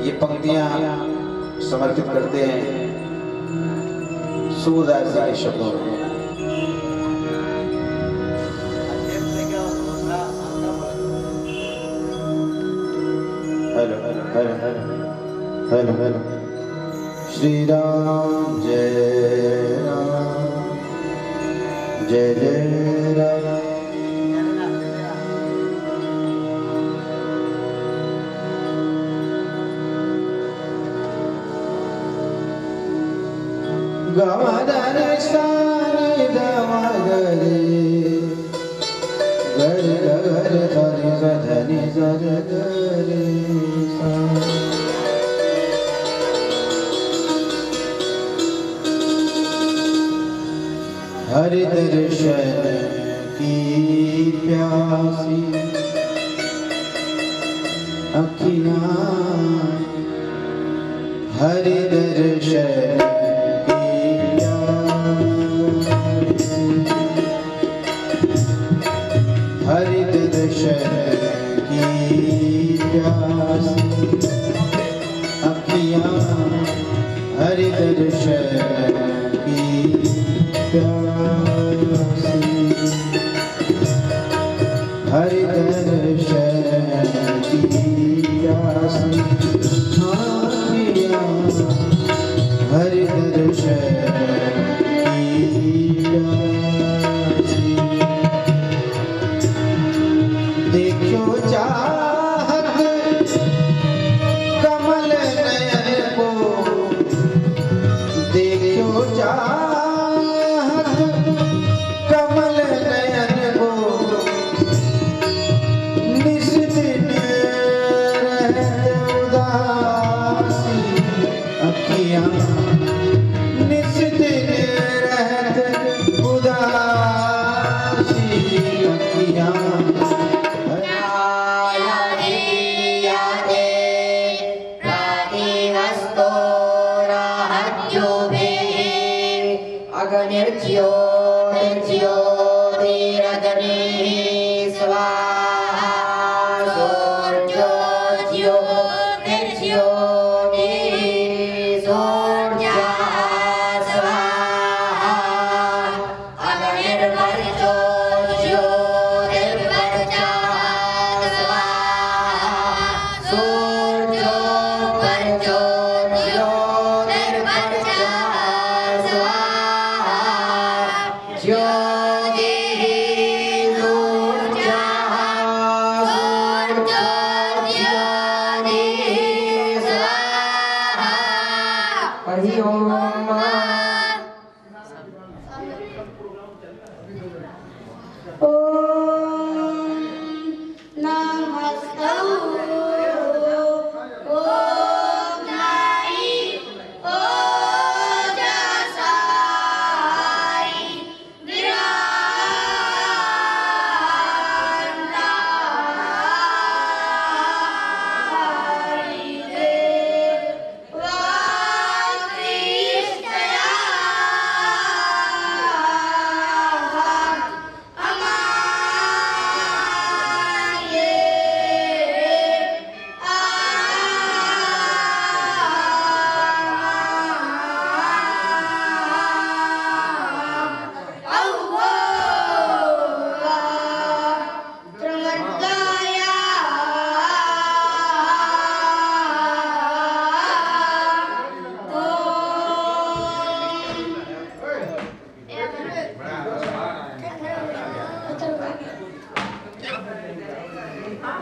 ये पंक्तियां समर्पित करते हैं सूरदास जी के शब्दों में। Hello hello hello hello hello hello. Shri Ram जय जय राम। गमदर सानी दमगरे गर गर धनि धनि जर गरे सा। हरि दर्शन की प्यासी अखियाँ, हरि दर्शन हरि दर्शन की प्यासी अखियाँ, हरि दर्शन की प्यासी, हरि दर्शन की प्यासी अखियाँ, हरि दर्शन की प्यासी। देखो चाहत कमल नयन को, देखो चाहत कमल नयन को, निस दिन रहते उदासी अखियाँ, निस दिन रहते उदासी अखियाँ। निर्ज्यो निर्ज्यो धीरजने स्वाहा सोर्जो ज्यो निर्ज्यो सोर्जा स्वाहा अग्निर्वर्जो ज्यो निर्वर्जा स्वाहा सोर्जो वर्जो ज्यो निर्वर्जा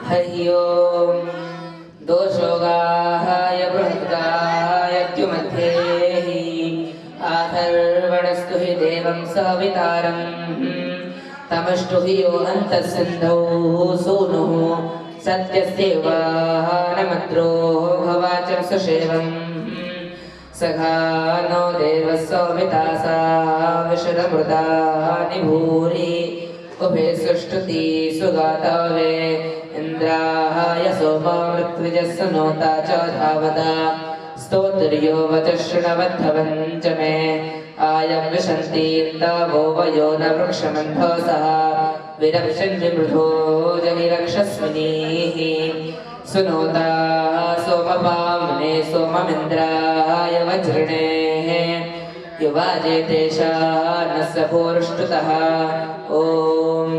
हरि ओम दोषोगाय बृहद्गाय द्युमध्ये आथर्वणस्तु हि देवं सवितारं तमष्टु हि यो अन्तः सिन्धौ सूनुः सत्यस्यैवानमद्रो भवाचं सुषेवम् सखा नो देवः सविता सा विशदमृतानि भूरि उभे सुष्टुति सुगातवे इंद्राय सोमामृत्विजस्य नोता च धावदा स्तोत्र्यो वच शृणवद्धवञ्च मे आयं विशन्ति इन्दवो वयो न वृक्षमन्धसः विरक्षन् विमृधो जहि रक्षस्विनीः सुनोता सोमपां युवामहे सोममिन्द्राय वज्रिणे युवाजेते शानस्य पूरुष्टुतः ॐ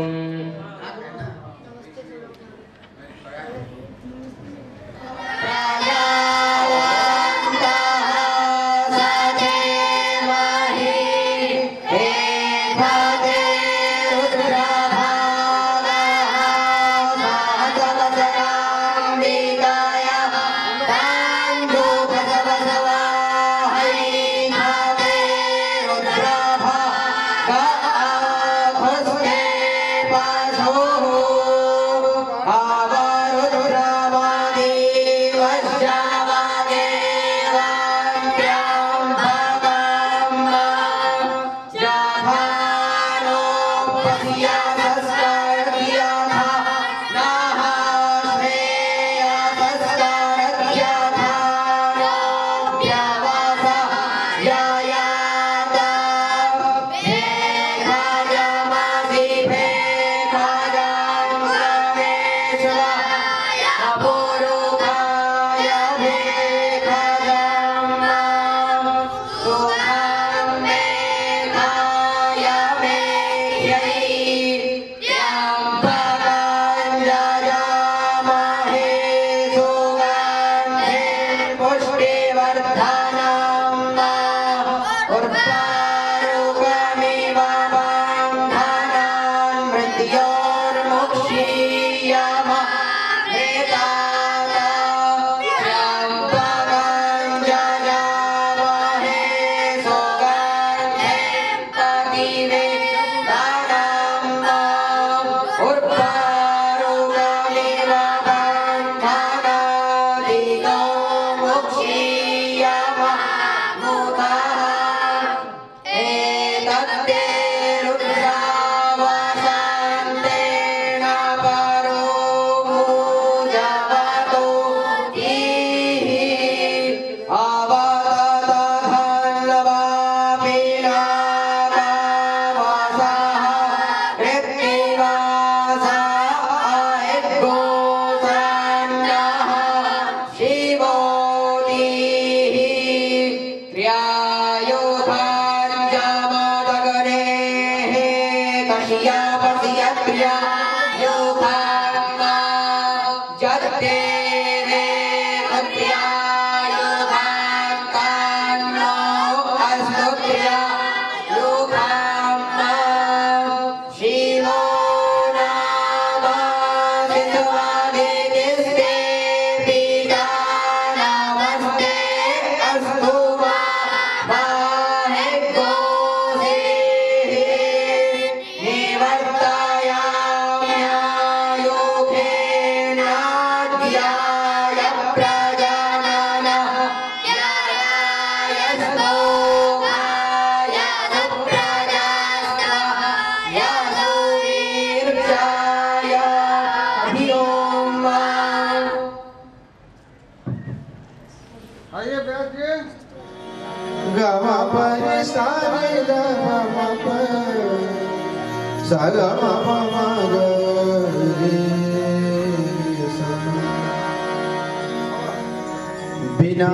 बिना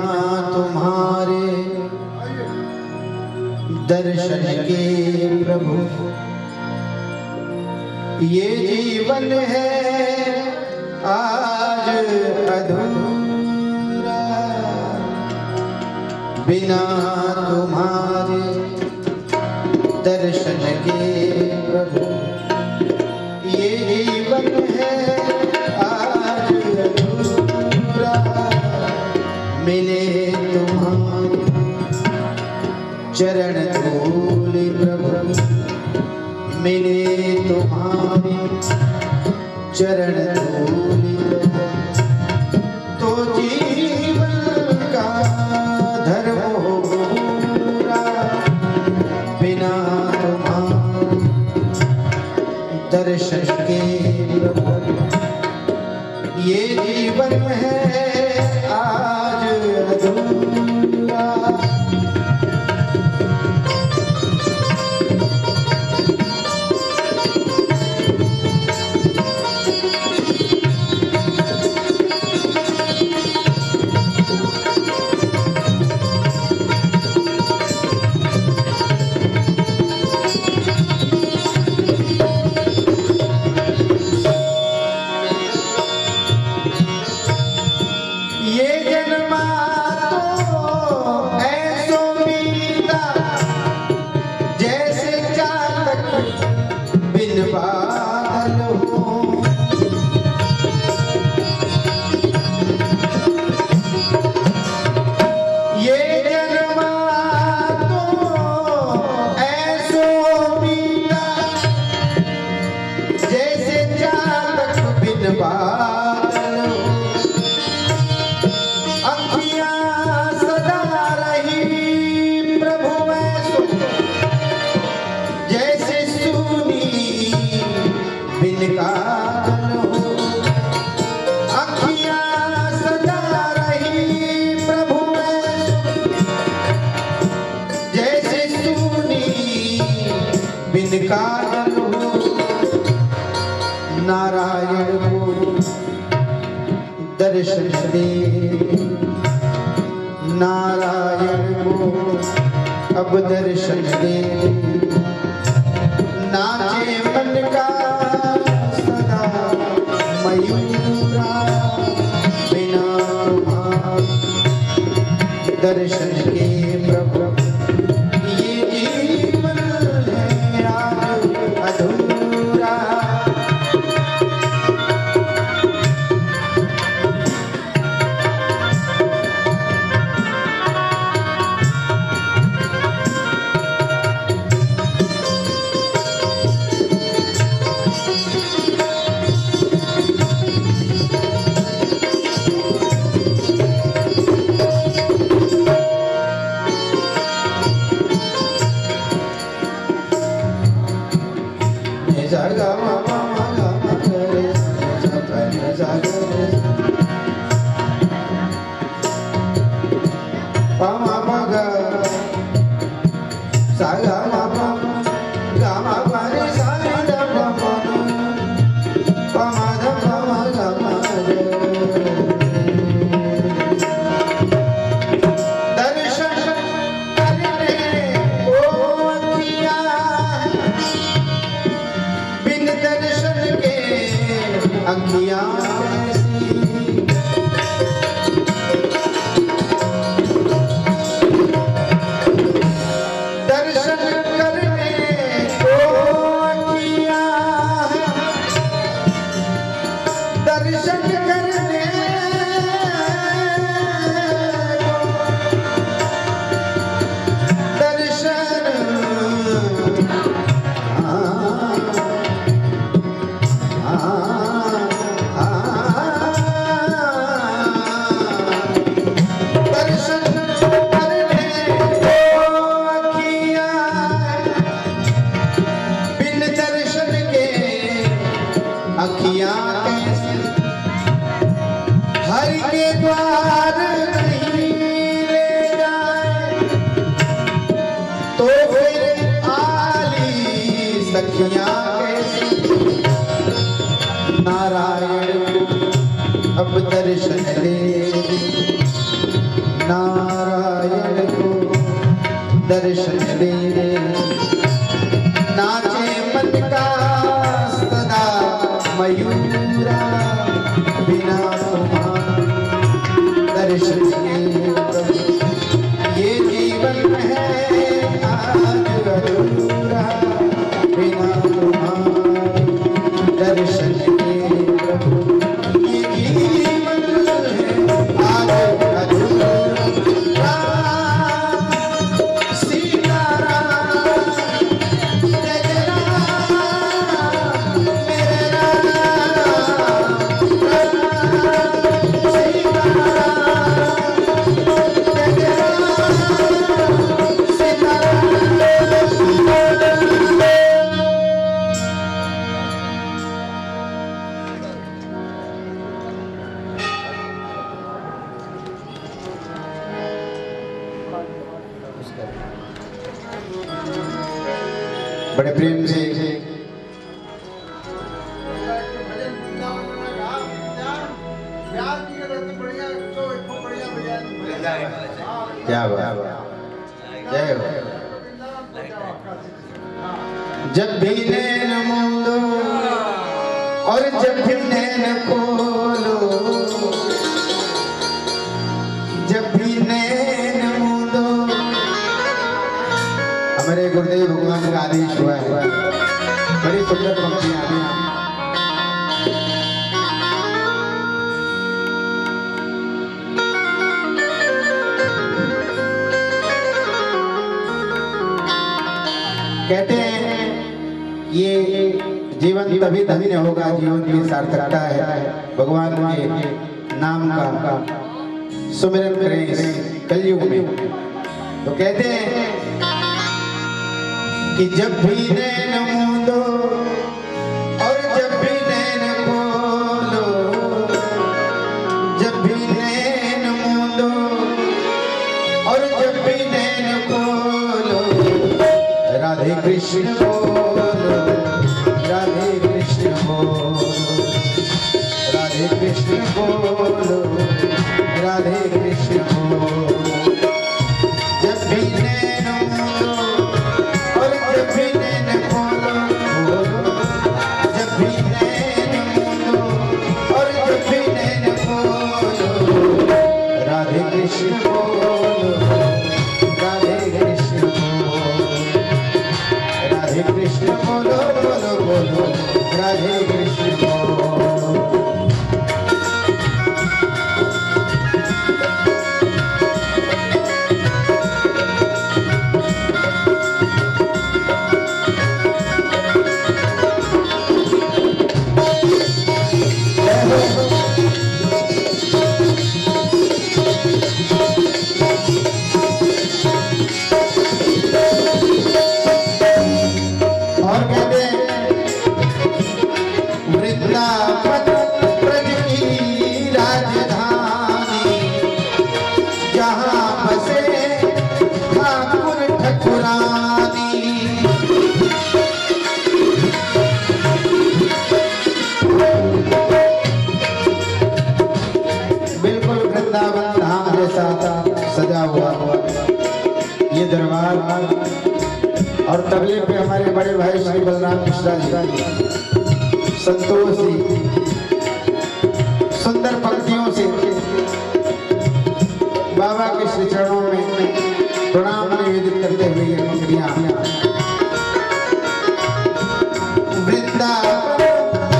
तुम्हारे दर्शन के प्रभु ये जीवन है आज अधूरा। बिना तुम्हारे दर्शन के प्रभु ये जीवन है आज अधूरा। मिले तुम्हारे चरण धूल प्रभु, मिले तुम्हारे चरण धूल तो जीवन का धर्म होगा। बिना तुम्हारे दर्शन के प्रभु ये जीवन है आज अधूरा। काजल हो नारायण को दर्शन दे, नारायण को अब दर्शन दे। नाचे मन का सदा मयूरा, बिना तुम्हारे दर्शन के प्रभु ये जीवन है आज अधूरा। हरि के द्वार नहीं ले जाए तो फिर आली सखियां कैसी। नारायण अब दर्शन दे, नारायण को दर्शन दे। नाचे मन का सदा मयूरा, बिना दर्शन के ये जीवन है आज अधूरा। बिना तुम्हारे दर्शन के ये जीवन है आज अधूरा। बड़े प्रेम से क्या बात, जय हो। जब भी नैन मूंदो और जब भी नैन खोलो, जब भी नैन मूंदो। हमारे गुरुदेव भगवान का आदेश हुआ है, बड़ी सुंदर पंक्तियां हैं। कहते हैं ये जीवन तभी धन्य होगा, जीवन की सार्थकता है भगवान के नाम का सुमिरन करें इस कलयुग में। तो कहते हैं कि जब भी नैन मूंदो और जब भी नैन खोलो, जब भी नैन मूंदो और जब भी नैन खोलो, राधे कृष्ण बोलो। कृष्ण बोलो राधे कृष्ण बोलो। जब भी नैनो और जब भी नैन बोलो बोलो, जब भी नैनो और जब भी नैन बोलो राधे कृष्ण बोलो राधे कृष्ण बोलो, राधे कृष्ण बोलो बोलो बोलो राधे कृष्ण बोलो। और कहते हैं वृंदावन ब्रज की राजधानी, जहाँ बसे ठाकुर ठकुरानी। बिल्कुल वृंदावन धाम जैसा सजा हुआ ये दरबार। और तबले पे हमारे बड़े भाई श्री बलराम मिश्रा जी, संतोष जी सुंदर पंक्तियों से बाबा के श्री चरणों में प्रणाम निवेदित करते हुए ये पंक्तियां। वृंदावन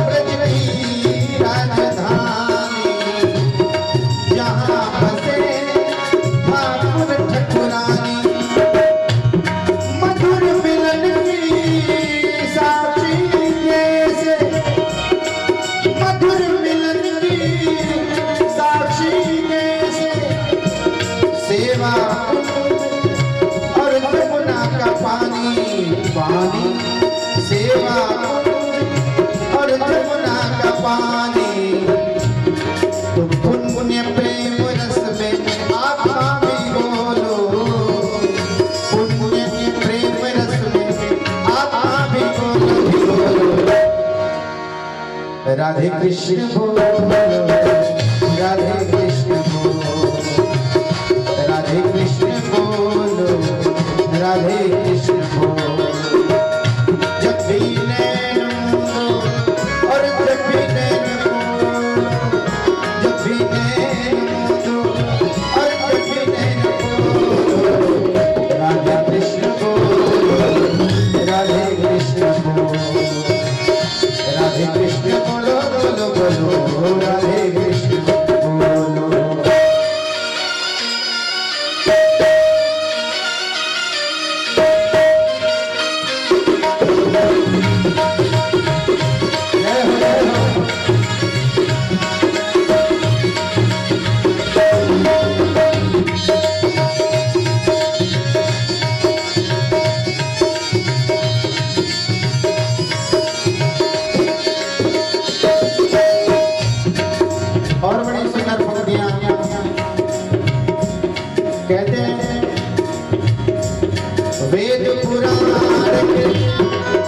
ब्रज की राजधानी, जहाँ बसे ठाकुर ठकुरानी। मधुर मिलन की साक्षी जैसे, मधुर मिलन की साक्षी जैसे, सेवा और जमुना का पानी पानी, सेवा और जमुना का पानी। तो पुण्य प्रेम रस में आत्मा भी बोलो, पुण्य प्रेम रस में आत्मा भी बोलो। राधे कृष्ण बोलो राधे कृष्ण बोलो, राधे कृष्ण बोलो राधे कृष्ण बोलो। जब भी नैनो और जब भी नैन बोलो, जब भी नैनो और जब भी नैन बोलो राधे कृष्ण बोलो राधे कृष्ण बोलो, राधे कृष्ण बोलो बोलो बोलो राधे कृष्ण बोलो। और बड़ी सुंदर पंक्तियां कहते हैं, वेद पुराण के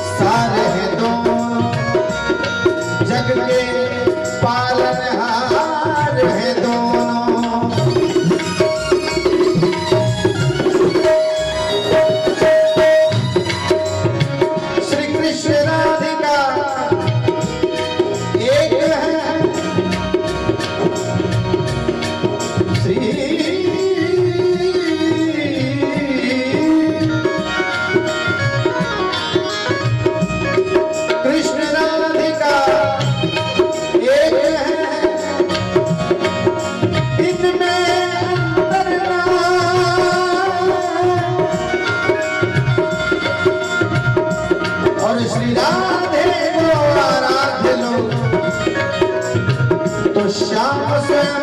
सार है दोनों, जग के पालनहार है दोनों। श्री कृष्ण राधिका एक है, श्री कृष्ण राधिका एक है, इनमें अंतर ना। और श्री राधे को आराध्य लो तो श्याम स्वयं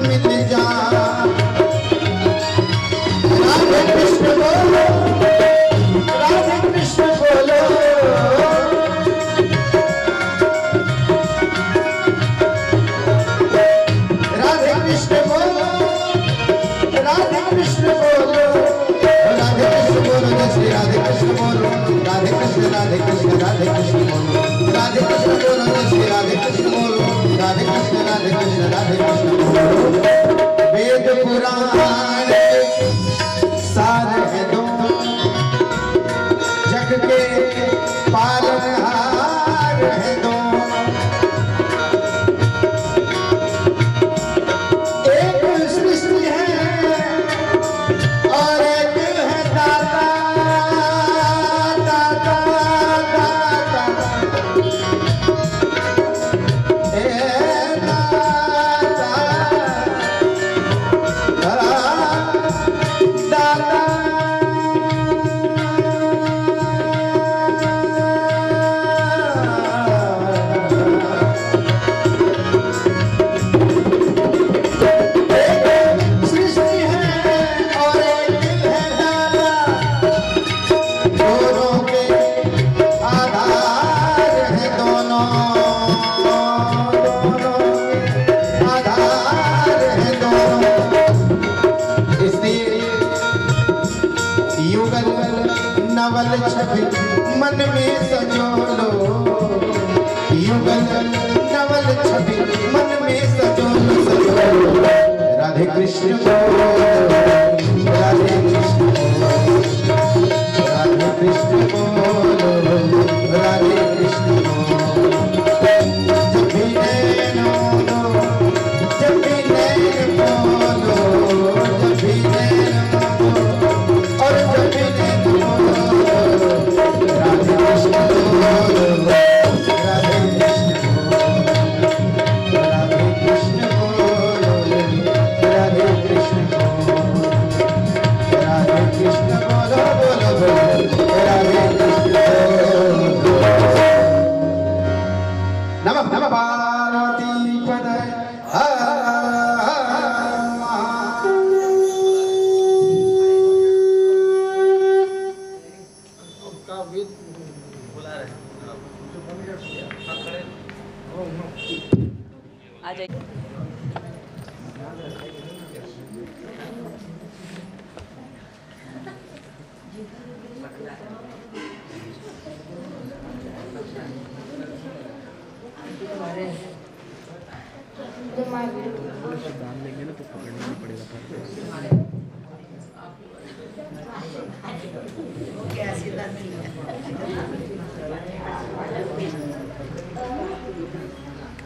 मिल जा। राधे कृष्ण बोलो राधे कृष्ण बोलो, राधे कृष्ण बोलो राधे कृष्ण बोलो, राधे कृष्ण बोलो जय श्री राधे कृष्ण बोलो, राधे कृष्ण राधे कृष्ण राधे कृष्ण बोलो, राधे कृष्ण बोलो जय श्री राधे कृष्ण बोलो, राधे कृष्ण राधे कृष्ण बोलो। वेद पुराण सार है दो, जग के पालनहार है दो। एक सृष्टि है और एक है दाता, दाता दाता छवि मन में सजोलो, युगल नवल छवि मन में सजोलो सजोलो। राधे कृष्ण बोलो, राधे कृष्ण बोलो, राधे कृष्ण बोलो, राधे कृष्ण बोलो। जब भी नैन बोलो, जब भी नैन बोलो, जब भी नैन बोलो और जब भी नैन बोलो। राधे कृष्ण बोलो, राधे कृष्ण बोलो, राधे कृष्ण बोलो, राधे कृष्ण बोलो, बोलो बोलो, राधे कृष्ण बोलो। नमः नमः पार्वती पतये।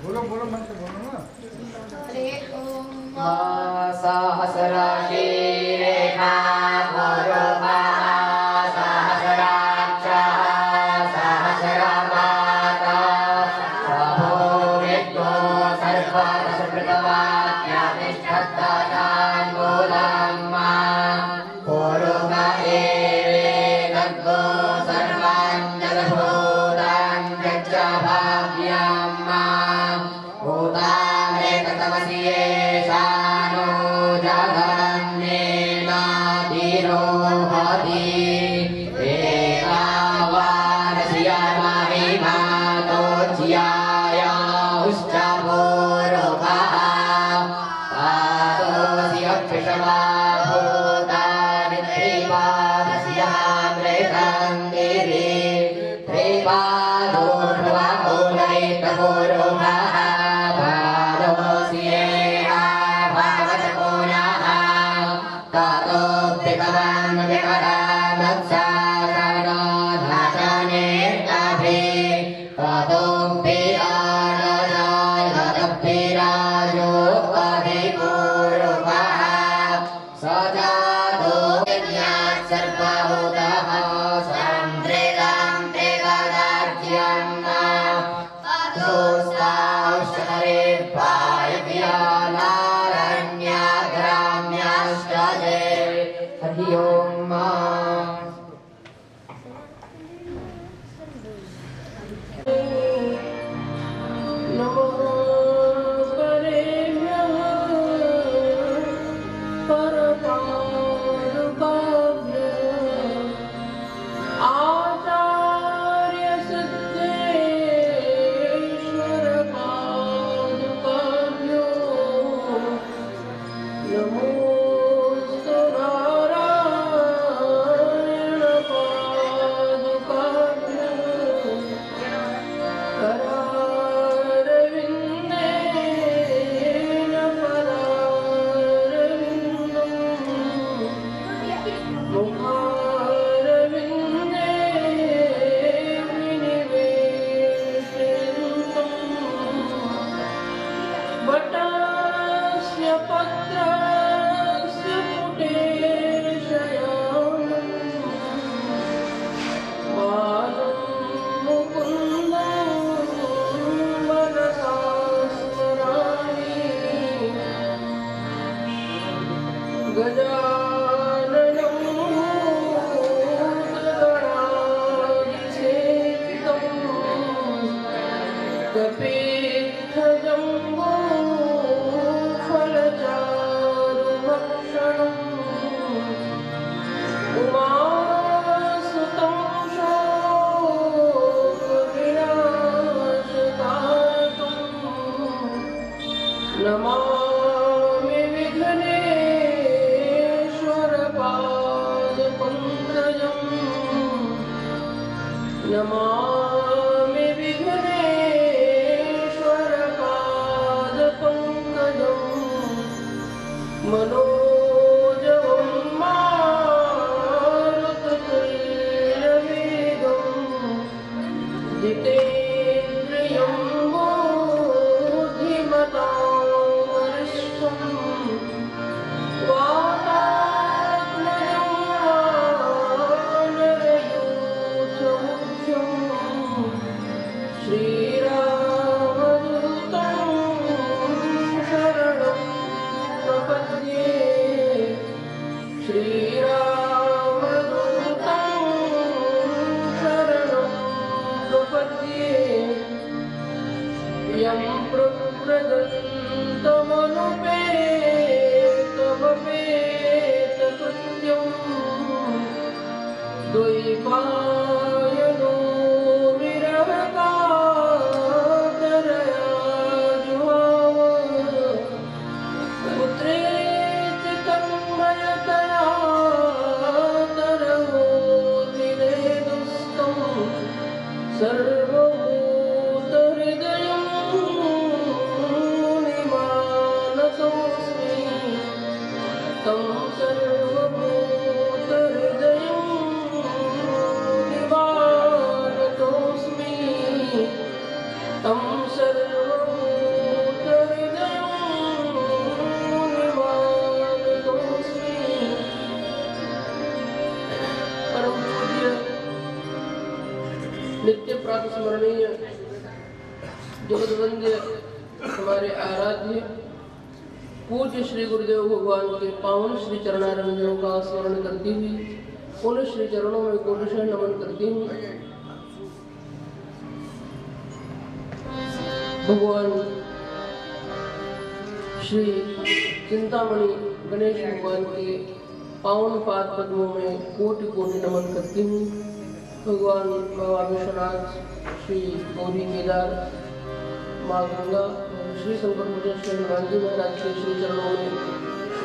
बोलो बोलो मत बोलो ना। सहस्राशी रेखा पूर्वा सहस्राक्षः सहस्रपाता सभो विद्वो सर्वसमृतवाक्यतिष्ठत्तान्मूलम् पूर्व एवेदग्गो सर्वान् जलभूतान् त्यज भाव्यम् भूतानेतमसि येषानो जगन्नेनातिरोहति एतावानस्या महिमातोज्यायाहुश्चपूर्वः पातोऽसि अक्षिषमा भूतानि त्रिपादस्यामृतन्दिरे त्रिपादोर्ध्वपूर्वः गजाननं भूतगणाधिसेवितं कपित्थजम्बो फलचारुभक्षणम् उमासुतं शोकविनाशकातुं नमामि विघ्नेश्वरपादपङ्कजम् नमामि विघ्नेश्वरपादपङ्कजम् मनोजवं मारुततुल्यवेगम् जितेन्द्रियं बुद्धिमतां वरिष्ठम् वातात्मजं वानरयूथमुख्यम् श्रीरामदूतं शरणं प्रपद्ये श्रीरामदूतं शरणं प्रपद्ये यं प्रव्रजन्तमनुपेतमपेतकृत्यम् द्वैपायनो विरहकातरया जुहाव पुत्रेति तन्मयतया तरवोतिरेदुस्तं सर्वभूतहृदयं मुनिमानतोऽस्मि तं सर्वभूतहृदयं मुनिमानतोऽस्मि तं सर्वभूतहृदयं मुनिमानतोऽस्मि। परम पूज्य नित्य प्रातः स्मरणीय जगतवंद्य हमारे आराध्य पूज्य श्री गुरुदेव भगवान के पावन श्री चरणारविंदों का स्मरण करती हुई उन श्री चरणों में कोटिशः नमन करती हूँ। भगवान श्री चिंतामणि गणेश भगवान के पावन पाद पद्मों में कोटि कोटि नमन करती हूँ। भगवान बाबा विश्वनाथ, श्री गौरी केदार, माँ गंगा और श्री शंकर भजन श्री हनुमान जी महाराज के श्री चरणों में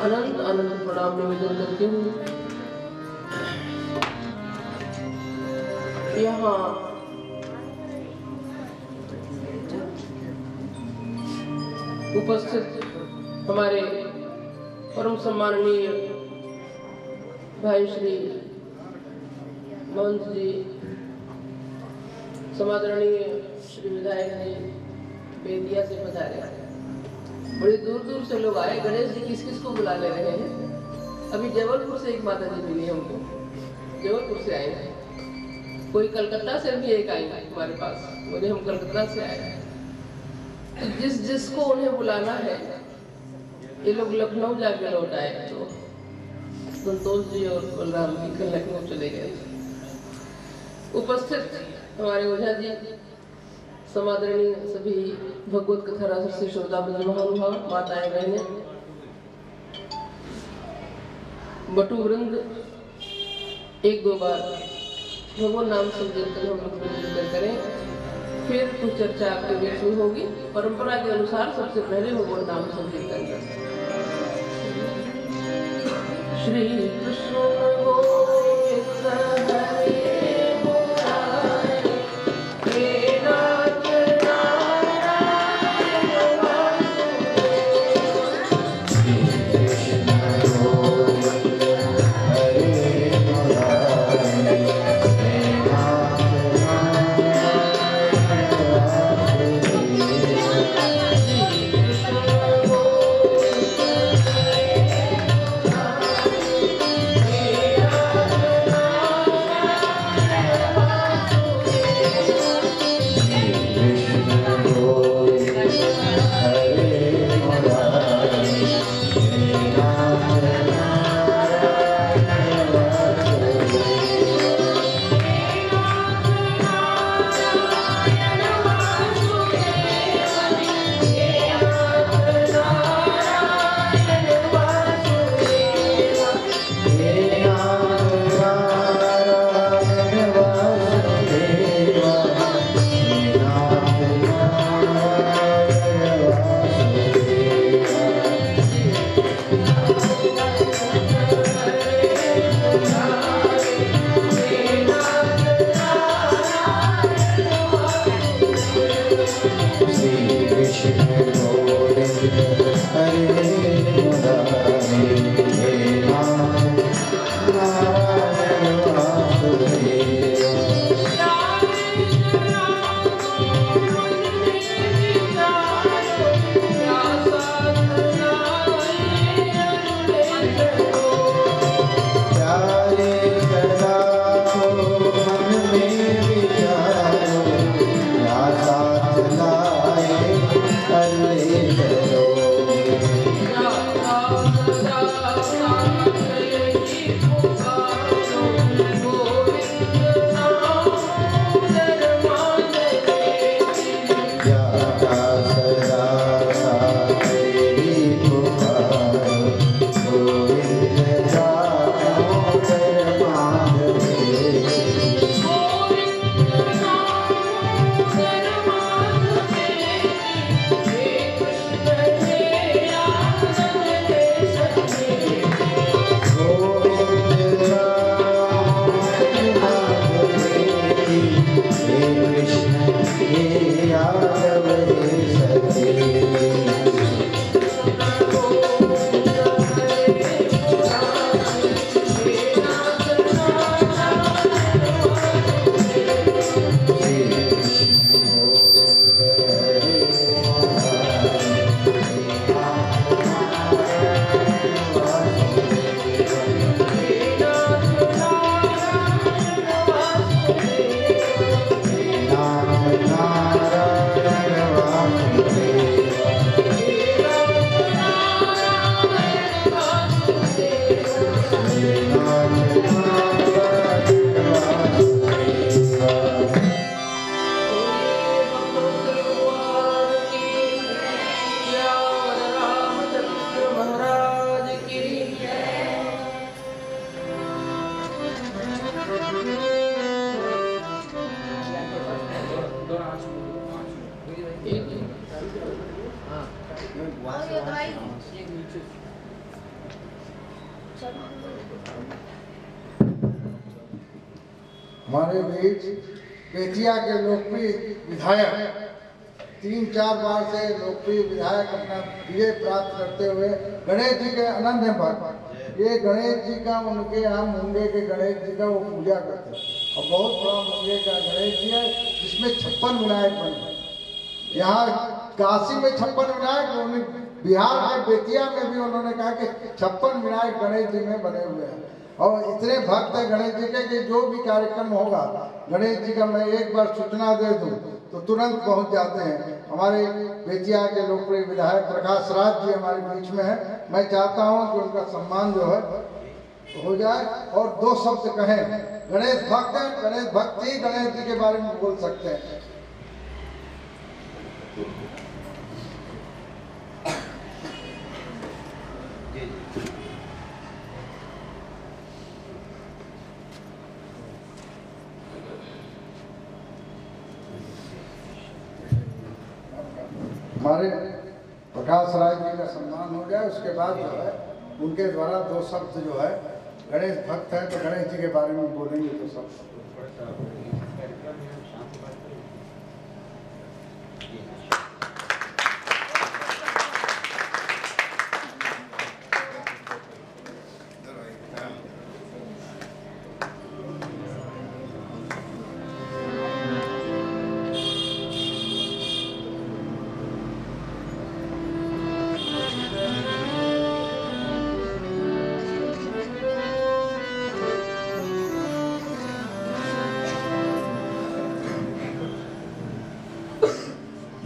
अनंत अनंत प्रणाम निवेदन करती हूँ। यहाँ उपस्थित हमारे परम सम्माननीय भाई श्री महंत जी, समादरणीय श्री विधायक जी बेतिया से पधारे। बड़ी दूर दूर से लोग आए। गणेश जी किस किस को बुला ले रहे हैं? अभी जबलपुर से एक माता जी मिली हमको, जबलपुर से आए हैं। कोई कलकत्ता से भी एक आई हमारे पास, बोले हम कलकत्ता से आए हैं। तो जिस जिसको उन्हें बुलाना है, ये लोग लखनऊ जाके लौट आए। तो संतोष जी और बलराम जी कल लखनऊ चले गए। उपस्थित हमारे ओझा जी, समादरणीय सभी भगवत कथा रस से श्रोताबंधु महानुभाव, माताएं बहनें, बटू वृंद, एक दो बार भगवान नाम संकीर्तन हम लोग मिलकर करें। फिर कुछ चर्चा आपके बीच में होगी। परंपरा के अनुसार सबसे पहले भगवान नाम संकीर्तन करें। श्री कृष्ण गोविंद हरे मुरारे, हे नाथ नारायण वासुदेव। श्री कृष्ण गोविंद हरे मुरारे, हे नाथ नारायण वासुदेव। हमारे बीच बेतिया के लोकप्रिय विधायक 3-4 बार से लोकप्रिय विधायक अपना विजय प्राप्त करते हुए गणेश जी के अनंत भक्त, ये गणेश जी का उनके यहाँ मुंगे के गणेश जी का वो पूजा करते हैं और बहुत बड़ा मुंगे का गणेश जी है जिसमें 56 विनायक बने। यहाँ काशी में 56 विनायक, बिहार के बेतिया में भी उन्होंने कहा कि 56 विनायक गणेश जी में बने हुए हैं और इतने भक्त है गणेश जी के कि जो भी कार्यक्रम होगा गणेश जी का मैं एक बार सूचना दे दूं तो तुरंत पहुंच जाते हैं। हमारे बेतिया के लोकप्रिय विधायक प्रकाश राज जी हमारे बीच में है। मैं चाहता हूं कि उनका सम्मान जो है हो जाए और 2 शब्द कहें। गणेश भक्त है, गणेश भक्ति गणेश जी के बारे में बोल सकते हैं। हमारे प्रकाश राज जी का सम्मान हो जाए उसके बाद जो है उनके द्वारा 2 शब्द जो है गणेश भक्त है तो गणेश जी के बारे में बोलेंगे तो सब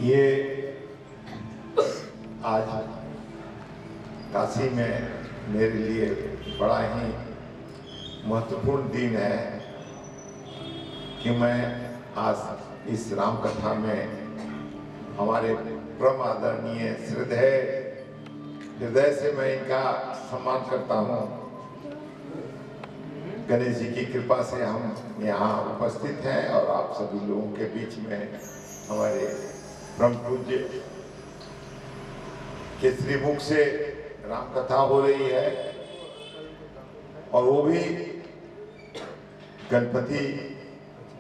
ये आज काशी में मेरे लिए बड़ा ही महत्वपूर्ण दिन है कि मैं आज इस राम कथा में हमारे परम आदरणीय हृदय से मैं इनका सम्मान करता हूँ। गणेश जी की कृपा से हम यहाँ उपस्थित हैं और आप सभी लोगों के बीच में हमारे परम पूज्य के श्रीमुख से राम कथा हो रही है और वो भी गणपति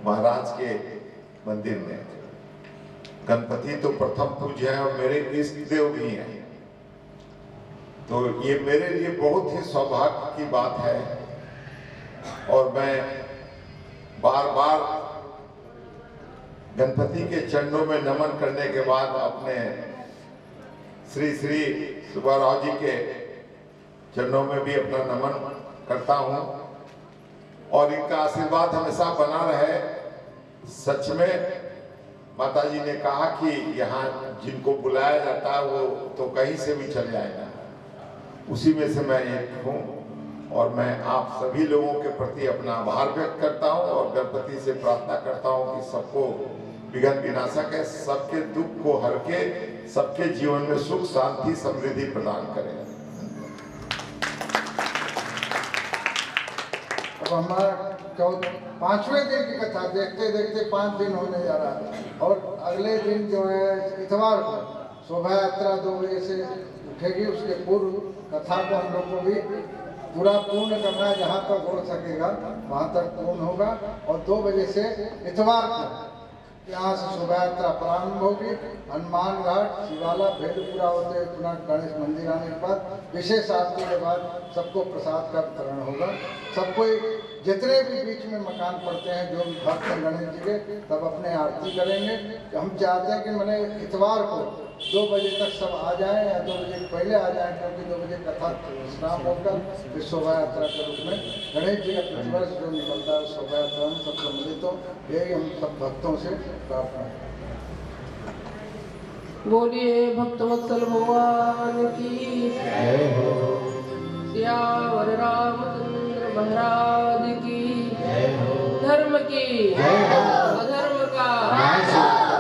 महाराज के मंदिर में। गणपति तो प्रथम पूज्य है और मेरे इष्ट देव भी हैं तो ये मेरे लिए बहुत ही सौभाग्य की बात है और मैं बार बार गणपति के चरणों में नमन करने के बाद अपने श्री श्री सुब्बाराव जी के चरणों में भी अपना नमन करता हूं और इनका आशीर्वाद हमेशा बना रहे। सच में माता जी ने कहा कि यहाँ जिनको बुलाया जाता है वो तो कहीं से भी चले आएगा, उसी में से मैं एक हूँ और मैं आप सभी लोगों के प्रति अपना आभार व्यक्त करता हूँ और गणपति से प्रार्थना करता हूँ कि सबको विघ्न विनाशक है, सबके दुख को हर के सबके जीवन में सुख शांति समृद्धि प्रदान करें। अब हमारा 5वें दिन की कथा देखते देखते 5 दिन होने जा रहा है और अगले दिन जो है इतवार को शोभा यात्रा 2 बजे से उठेगी। उसके पूर्व कथा को हम लोग को भी पूरा पूर्ण करना है, जहाँ तक हो सकेगा वहाँ तक पूर्ण होगा और 2 बजे से इतवार को यहाँ से शोभा यात्रा प्रारंभ होगी। हनुमान घाट, शिवाला, भेलपुरा होते हुए पुनः गणेश मंदिर आने के बाद विशेष आरती के बाद सबको प्रसाद का वितरण होगा। सबको जितने भी बीच में मकान पड़ते हैं जो भी भक्त हैं गणेश जी के, तब अपने आरती करेंगे। हम चाहते हैं कि मैंने इतवार को 2 बजे तक सब आ जाएं या 2 बजे पहले आ जाएं, क्योंकि 2 बजे कथा स्नान होकर फिर शोभा यात्रा के रूप में गणेश जी का प्रतिवर्ष जो निकलता है शोभा यात्रा में सब सम्मिलित हो, यही हम सब भक्तों से प्रार्थना है। बोलिए भक्तवत्सल भगवान की जय हो। सियावर रामचंद्र महाराज की जय हो। धर्म की जय हो। अधर्म का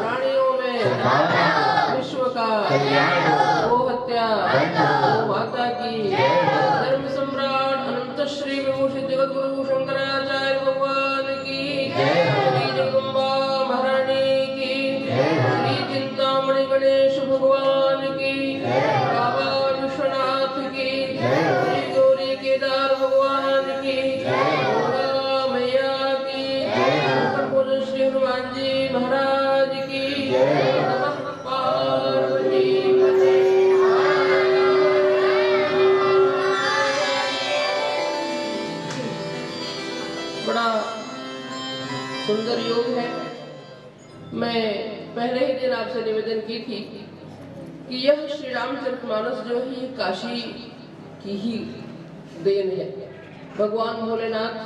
प्राणियों में विश्व का गो हत्या गो माता की धर्म सम्राट अनंत श्री विभूषित जगत गुरु शंकराचार्य भगवान की श्री जगदम्बा महारानी की श्री चिंतामणि गणेश भगवान की बाबा विश्वनाथ की श्री गौरी केदार भगवान की गौरा मैया की श्री हनुमान जी महाराज की नमः पार्वती पते। बड़ा सुंदर योग है। मैं पहले ही दिन आपसे निवेदन की थी कि यह श्री रामचरितमानस जो है ये काशी की ही देन है। भगवान भोलेनाथ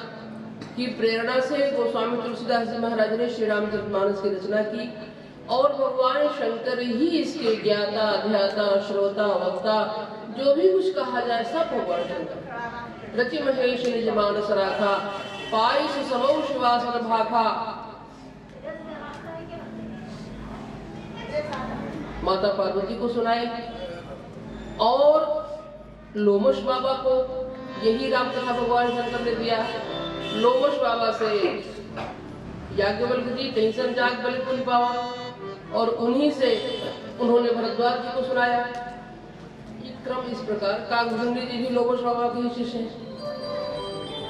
की प्रेरणा से गोस्वामी तुलसीदास जी महाराज ने श्री रामचरितमानस की रचना की और भगवान शंकर ही इसके ज्ञाता ध्याता श्रोता वक्ता जो भी कुछ कहा जाए सब भगवान शंकर। रचि महेश निज मानस राखा पाई समौ शिवासन भाखा। माता पार्वती को सुनाए और लोमश बाबा को यही राम कथा भगवान शंकर ने दिया। लोमश बाबा से याज्ञवल्क्य जी कहीं संजाग बलि पुण्य पावा और उन्हीं से उन्होंने भरद्वाज जी को सुनाया। ये क्रम इस प्रकार। काकभुजंडी जी भी लोमश बाबा के ही शिष्य हैं।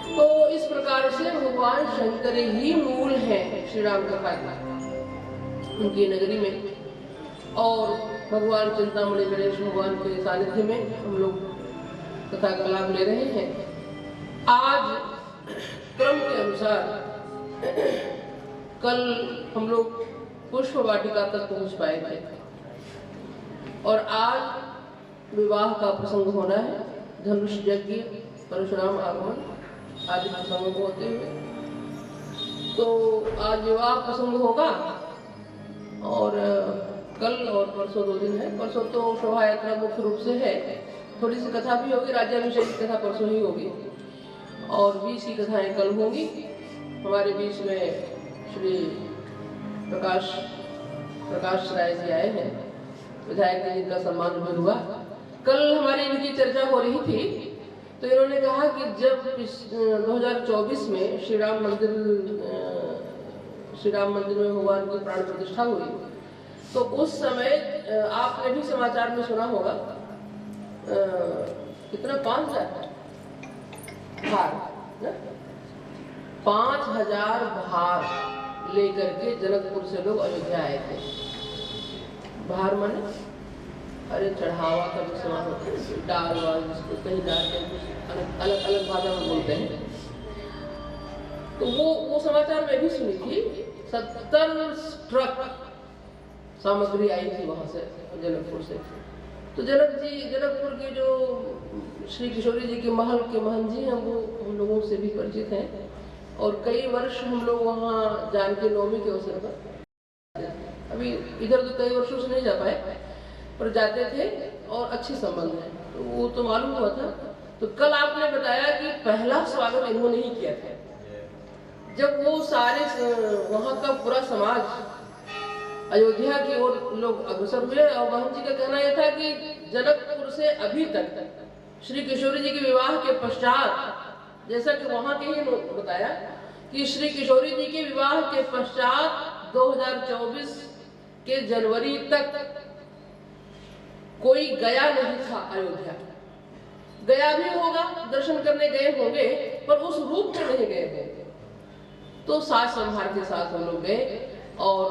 तो इस प्रकार से भगवान शंकर ही मूल है श्री राम कथा की उनकी नगरी में। और भगवान चिंतामणि गणेश भगवान के सानिध्य में हम लोग कथा का लाभ ले रहे हैं। आज क्रम के अनुसार कल हम लोग पुष्प वाटिका तक पहुंच पाए थे और आज विवाह का प्रसंग होना है। धनुष यज्ञ, परशुराम आगमन आदि प्रसंगों को होते हुए तो आज विवाह प्रसंग होगा। और कल और परसों 2 दिन है। परसों तो शोभा यात्रा मुख्य रूप से है, थोड़ी सी कथा भी होगी, राज्याभिषेक की कथा परसों ही होगी और 20 की कथाएं कल होंगी। हमारे बीच में श्री प्रकाश राय जी आए हैं, विधायक जी, जिनका सम्मान भी हुआ। कल हमारी इनकी चर्चा हो रही थी तो इन्होंने कहा कि जब 2024 में श्री राम मंदिर में भगवान की प्राण प्रतिष्ठा हुई तो उस समय आपने भी समाचार में सुना होगा कितना 5000 भार, 5000 भार लेकर के जनकपुर से लोग अयोध्या आए थे। भार माने अरे चढ़ावा का जो सवाल होता है, डाल वाल जिसको कहीं डालते हैं, कुछ अलग अलग भाषा में बोलते हैं। तो वो समाचार मैं भी सुनी थी। 70 ट्रक सामग्री आई थी वहां से, जनकपुर से। तो जनकपुर के जो श्री किशोरी जी के महल के महंत जी हैं, वो हम लोगों से भी परिचित हैं और कई वर्ष हम लोग वहाँ जानकी नवमी के अवसर पर, अभी इधर तो कई वर्षों से नहीं जा पाए पर जाते थे और अच्छे संबंध हैं, तो वो तो मालूम हुआ था। तो कल आपने बताया कि पहला स्वागत इन्होंने ही किया था, जब वो सारे वहाँ का पूरा समाज अयोध्या की ओर लोग अग्रसर हुए। और बहन जी का कहना यह था कि जनकपुर से अभी तक श्री किशोरी जी के विवाह के पश्चात, जैसा कि वहाँ के ही बताया कि श्री किशोरी जी के विवाह के पश्चात 2024 के जनवरी तक कोई गया नहीं था अयोध्या। गया भी होगा, दर्शन करने गए होंगे, पर उस रूप में नहीं गए होंगे। तो साज संभार के साथ हम लोग गए और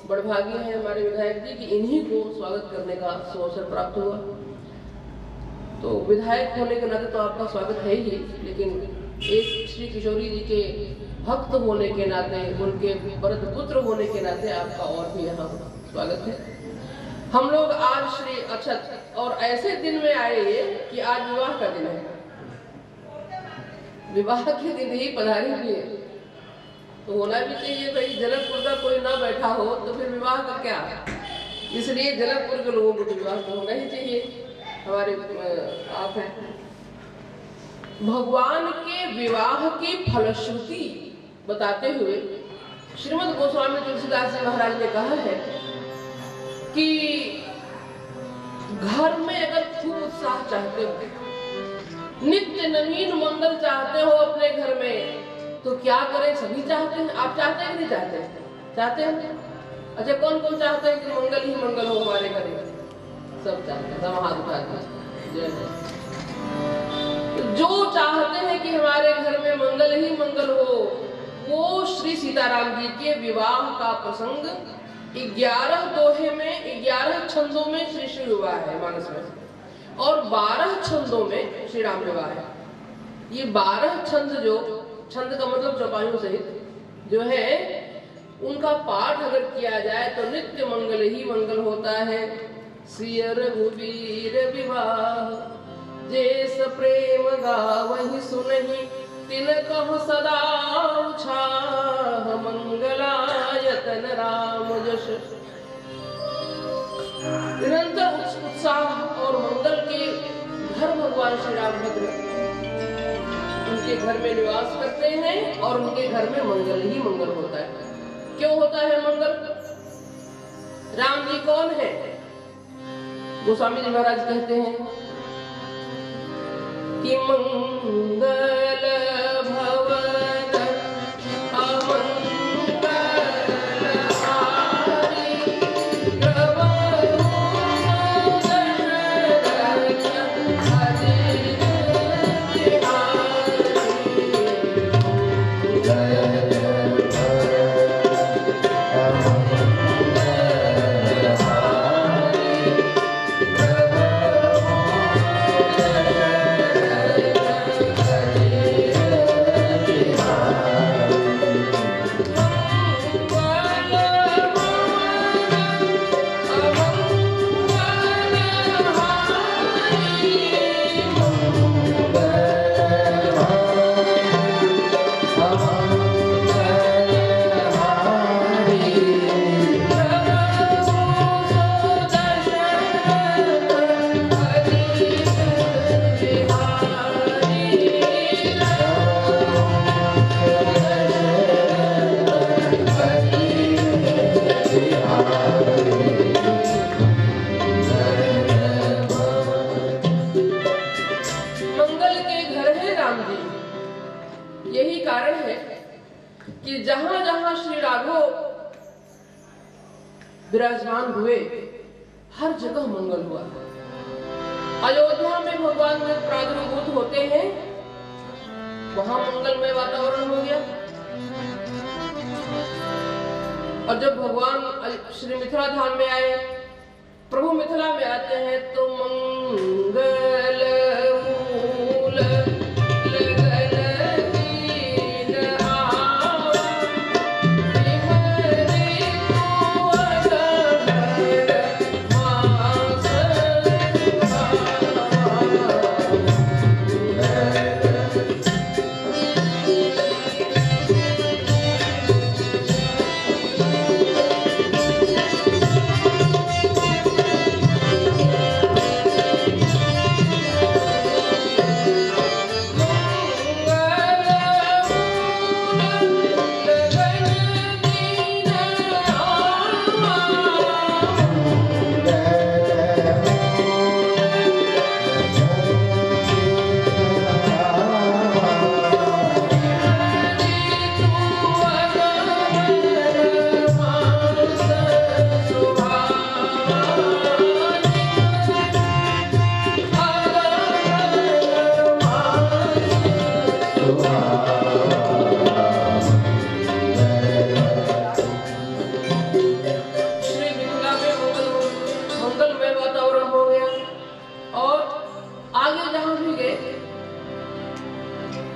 बड़भागी है हमारे विधायक जी कि इन्हीं को स्वागत करने का अवसर प्राप्त हुआ। तो विधायक होने के नाते तो आपका स्वागत है ही, लेकिन एक श्री किशोरी जी के भक्त होने के नाते, उनके वरद पुत्र होने के नाते आपका और भी यहाँ स्वागत है। हम लोग आज और ऐसे दिन में आए ये कि आज विवाह का दिन है, विवाह के दिन ही पधारी भी है, तो होना भी चाहिए भाई। जनकपुर का कोई ना बैठा हो तो फिर विवाह का क्या, इसलिए जनकपुर के लोगों को विवाह तो होना ही चाहिए। हमारे आप हैं, भगवान के विवाह की फलश्रुति बताते हुए श्रीमद् गोस्वामी तुलसीदास जी महाराज ने कहा है कि घर में अगर खूब उत्साह चाहते हो, नित्य नवीन मंगल चाहते हो अपने घर में, तो क्या करें? सभी चाहते हैं। आप चाहते हैं कि नहीं चाहते? चाहते हैं। अच्छा, कौन कौन चाहते हैं कि मंगल ही मंगल हो हमारे घर में? सब चाहते हैं, सब हाथ उठाते हैं। जो चाहते हैं कि हमारे घर में मंगल ही मंगल हो, वो श्री सीताराम जी के विवाह का प्रसंग 11 दोहे में 11 छंदों में श्री श्री विवाह है मानस में, और 12 छंदों में श्री राम विवाह है। ये 12 छंद, जो छंद का मतलब चौपाइयों सहित जो है, उनका पाठ अगर किया जाए तो नित्य मंगल ही मंगल होता है। सिय रघुवीर विवाह जेस प्रेम गावहि सुनहि, तिन कह सदा उछाह मंगलायतन राम यश। निरंतर उत्साह और मंगल के घर भगवान श्री रामभद्र उनके घर में निवास करते हैं और उनके घर में मंगल ही मंगल होता है। क्यों होता है मंगल? राम जी कौन है? गोस्वामी जी महाराज कहते हैं कि मंगल भवन अमंगल हारी, प्रभु दशरथ हरि बिहारी। यही कारण है कि जहां जहां श्री राघव विराजमान हुए, हर जगह मंगल हुआ। अयोध्या में भगवान जब प्रादुर्भूत होते हैं, वहां मंगलमय वातावरण हो गया। और जब भगवान श्री मिथिला धाम में आए, प्रभु मिथिला में आते हैं तो मंगल मूल लगन दीन आवा, बिहरे कुंवर मास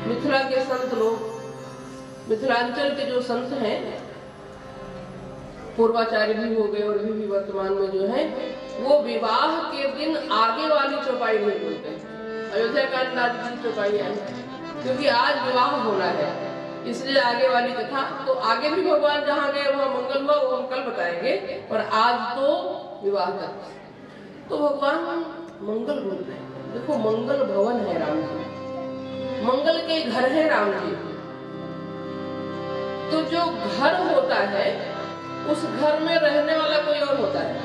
मिथिला के संत लोग, मिथिलांचल के जो संत हैं, पूर्वाचार्य भी हो गए और भी वर्तमान में जो है, वो विवाह के दिन आगे वाली चौपाई नहीं बोलते। अयोध्या कांड आदि की चौपाई आई, क्योंकि आज विवाह होना है, इसलिए आगे वाली कथा। तो आगे भी भगवान जहाँ गए वहाँ मंगल हुआ, वो हम कल बताएंगे, पर आज तो विवाह तक। तो भगवान मंगल बोल रहे हैं। देखो, मंगल भवन है राम जी, मंगल के घर है राम जी। तो जो घर होता है, उस घर में रहने वाला कोई और होता है।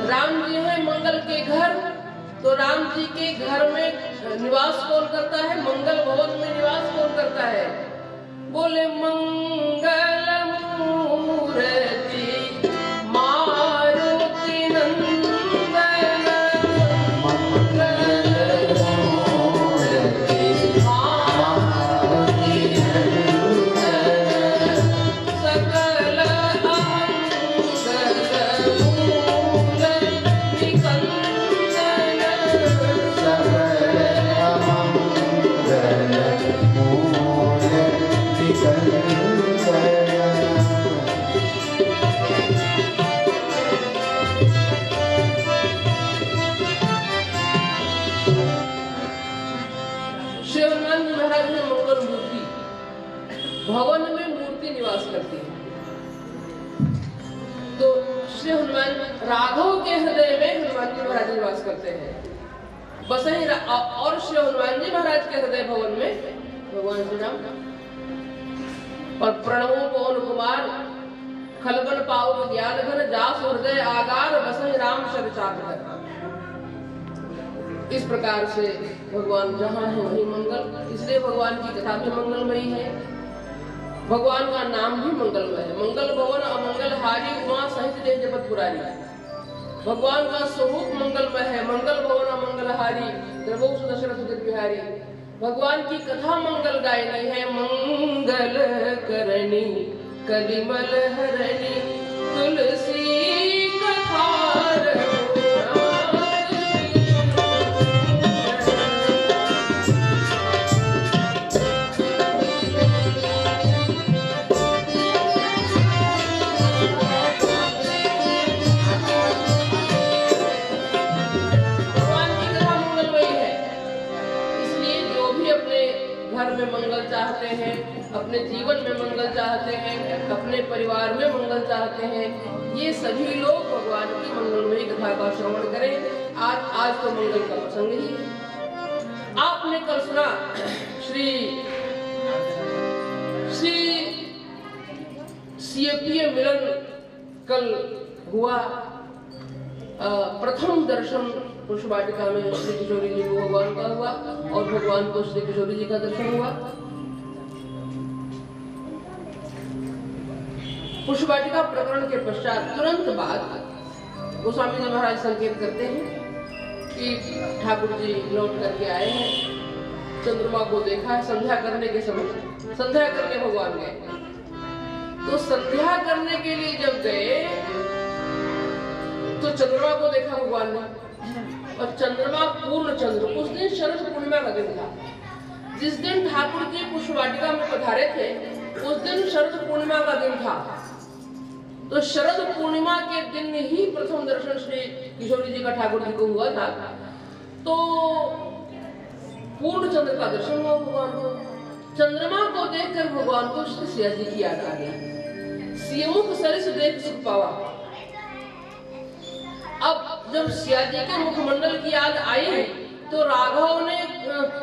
राम जी है मंगल के घर, तो राम जी के घर में निवास कौन करता है? मंगल भवन में निवास कौन करता है? बोले मंगल मूर्ति मारुति नंदन, सकल भवन में मूर्ति निवास करती है। तो श्री हनुमान राघव के हृदय में हनुमान जी महाराज निवास करते हैं। बस ही और श्री हनुमान जी महाराज के हृदय भवन में भगवान श्री राम। और प्रणवो पवन कुमार खलबन पाव ज्ञान घन जास हृदय आगार बस ही राम शरचाप। इस प्रकार से भगवान जहाँ है वही मंगल, इसलिए भगवान की कथा भी मंगलमयी है, भगवान का नाम भी मंगलमय है। मंगल भवन अमंगल हारी उमा सहित जय जपत पुरारी। भगवान का स्वरूप मंगलमय है। मंगल भवन अमंगल हारी द्रवों दशरथ बिहारी। भगवान की कथा मंगल गायनी है। मंगल करणी कलिमल हरणी तुलसी कथा मंगल चाहते हैं, अपने जीवन में मंगल चाहते हैं, अपने परिवार में मंगल चाहते हैं, ये सभी लोग भगवान की मंगलमयी कथा का श्रवण करें। आज तो मंगल का प्रसंग ही है। आपने कल सुना श्री सीएपीए मिलन कल हुआ। प्रथम दर्शन पुष्प वाटिका में श्री किशोरी जी को भगवान का हुआ और भगवान को श्री किशोरी जी का दर्शन हुआ। पुष्प वाटिका प्रकरण के पश्चात तुरंत बाद गोस्वामी जी महाराज संकेत करते हैं कि ठाकुर जी लौट करके आए हैं, चंद्रमा को देखा है। संध्या करने के समय संध्या करने भगवान गए, तो संध्या करने के लिए जब गए तो चंद्रमा को देखा भगवान ने, और चंद्रमा पूर्ण चंद्र। उस दिन शरद पूर्णिमा का दिन था। जिस दिन ठाकुर जी पुष्पवाटिका में पधारे थे उस दिन शरद पूर्णिमा का दिन था। तो शरद पूर्णिमा के दिन ही प्रथम दर्शन श्री किशोरी जी का ठाकुर जी को हुआ था। तो पूर्ण चंद्र का दर्शन हुआ भगवान को। चंद्रमा को देखकर भगवान को श्री सिया जी की याद आ गई। सियमुख सरिस देख सुख पावा। अब जब सिया जी के मुखमंडल की याद आई तो राघव ने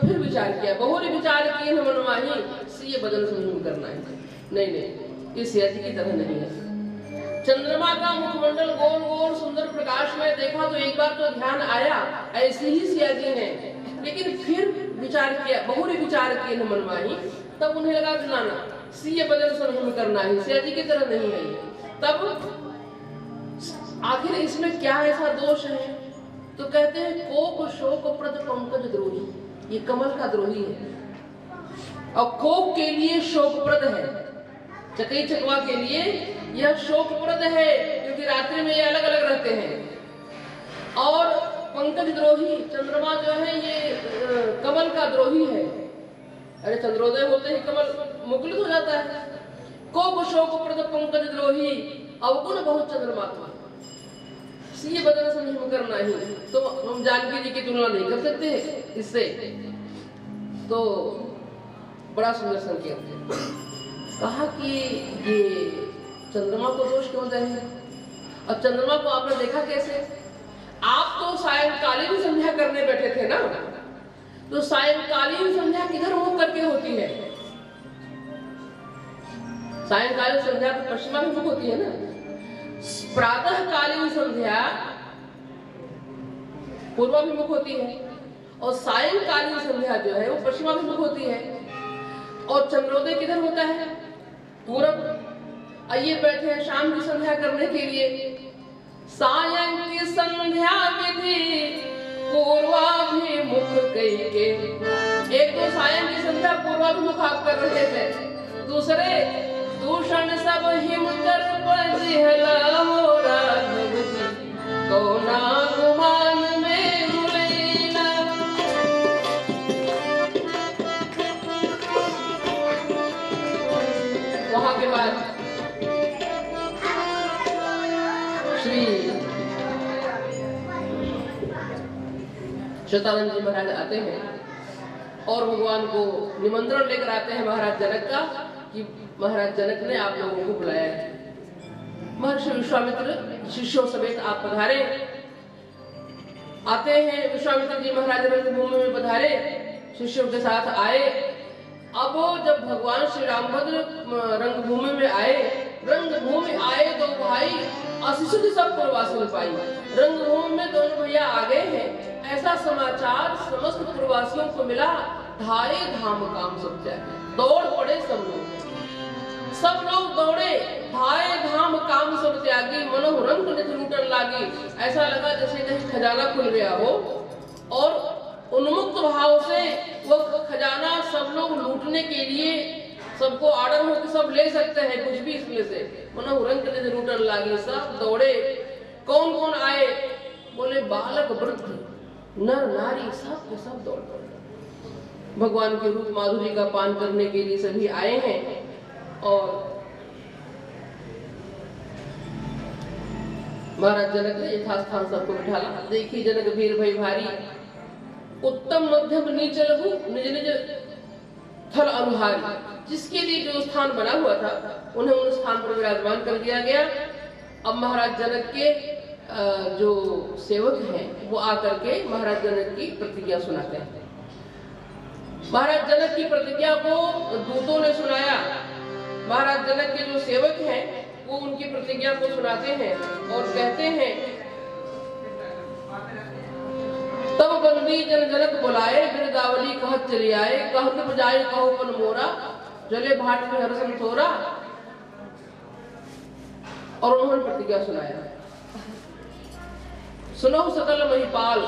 फिर विचार किया, बहुरी विचार किए न मन माही, सिय बदन संयम करना है। नहीं, ये सिया जी की तरह नहीं है। चंद्रमा का मुखमंडल गोल गोल सुंदर प्रकाश में देखा तो एक बार तो ध्यान आया ऐसे ही सिया जी हैं, लेकिन फिर विचार किया, बहुरी विचार किए न मन माही, तब उन्हें लगा कि ना सिय बदन संयम करना है, सिया जी की तरह नहीं है। तब आखिर इसमें क्या ऐसा दोष है? तो कहते हैं कोक शोक प्रद पंकज द्रोही, ये कमल का द्रोही है। और कोक के लिए शोकप्रद है, चकई चकवा के लिए यह शोकप्रद है, क्योंकि रात्रि में ये अलग अलग रहते हैं। और पंकज द्रोही, चंद्रमा जो है ये कमल का द्रोही है। अरे चंद्रोदय होते ही कमल मुकुलित हो जाता है। कोक शोक प्रद पंकज द्रोही, अवगुण बहुत चंद्रमा, सिय बदन संयम करना ही। तो हम जानकी जी की तुलना नहीं कर सकते इससे। तो बड़ा सुंदर संकेत है। कहा कि ये चंद्रमा को दोष क्यों दे? अब चंद्रमा को आपने देखा कैसे? आप तो सायंकालीन संध्या करने बैठे थे ना, तो सायंकालीन संध्या किधर मुख करके होती है? सायंकालीन संध्या तो पश्चिमाभिमुख होती है ना। प्रातःकालीन संध्या पूर्वाभिमुख होती है और सायंकालीन संध्या जो है वो पश्चिमाभिमुख होती है। और चंद्रोदय किधर होता है? पूरब। आइए बैठे हैं शाम की संध्या करने के लिए। सायं की संध्या विधि पूर्वाभिमुख कई के। एक तो सायं की संध्या पूर्वाभिमुख आप कर रहे थे, दूसरे दूषण सब हिम कर बजिहला हो राघव जी, कौना गुमान में मुलैना। वहां के बाद श्री शतानंद जी महाराज आते हैं और भगवान को निमंत्रण लेकर आते हैं महाराज जनक का कि महाराज जनक ने आप लोगों को बुलाया है। महर्षि विश्वामित्र शिष्यों समेत आप पधारे। आते हैं विश्वामित्र जी महाराज रंगभूमि में पधारे, शिष्यों के साथ आए। अब जब भगवान श्री रामभद्र रंगभूमि में आए, रंगभूमि आए दो भाई असिशुद्धि सब पूर्वासी पाई। रंगभूमि में दोनों भैया आ गए हैं, ऐसा समाचार समस्त पूर्वासियों को मिला। धाये धाम काम सब त्यागे, दौड़ पड़े सब लोग। सब लोग दौड़े, धाये धाम काम सब त्यागी, मनो रंग नित लूटन लागी। ऐसा लगा जैसे कहीं खजाना खुल गया हो और उन्मुक्त भाव से वो खजाना सब लोग लूटने के लिए सबको आर्डर हो कि सब ले सकते हैं कुछ भी इसमें से। मनो रंग नित लूटन लागी, सब दौड़े। कौन कौन आए? बोले बालक वृद्ध नर नारी सब के सब दौड़ दौड़ भगवान के रूप माधुरी का पान करने के लिए सभी आए हैं। और महाराज जनक ने यथास्थान सबको बिठाला। देखी जनक वीर भई भारी, उत्तम मध्यम नीचल हूँ निज निज थल अनुहारी। जिसके लिए जो स्थान बना हुआ था उन्हें उन स्थान पर विराजमान कर दिया गया। अब महाराज जनक के जो सेवक हैं वो आकर के महाराज जनक की प्रतिज्ञा सुनाते हैं। महाराज जनक की प्रतिज्ञा को दूतों ने सुनाया। महाराज जनक के जो सेवक हैं वो उनकी प्रतिज्ञा को सुनाते हैं और कहते हैं, तब बंदी जन जनक बुलाए, बिरदावली कहत चली आए। कहत बजाए कहो पन मोरा, जले भाट में हरसन थोरा। और उन्होंने प्रतिज्ञा सुनाया, सुनो सकल महिपाल,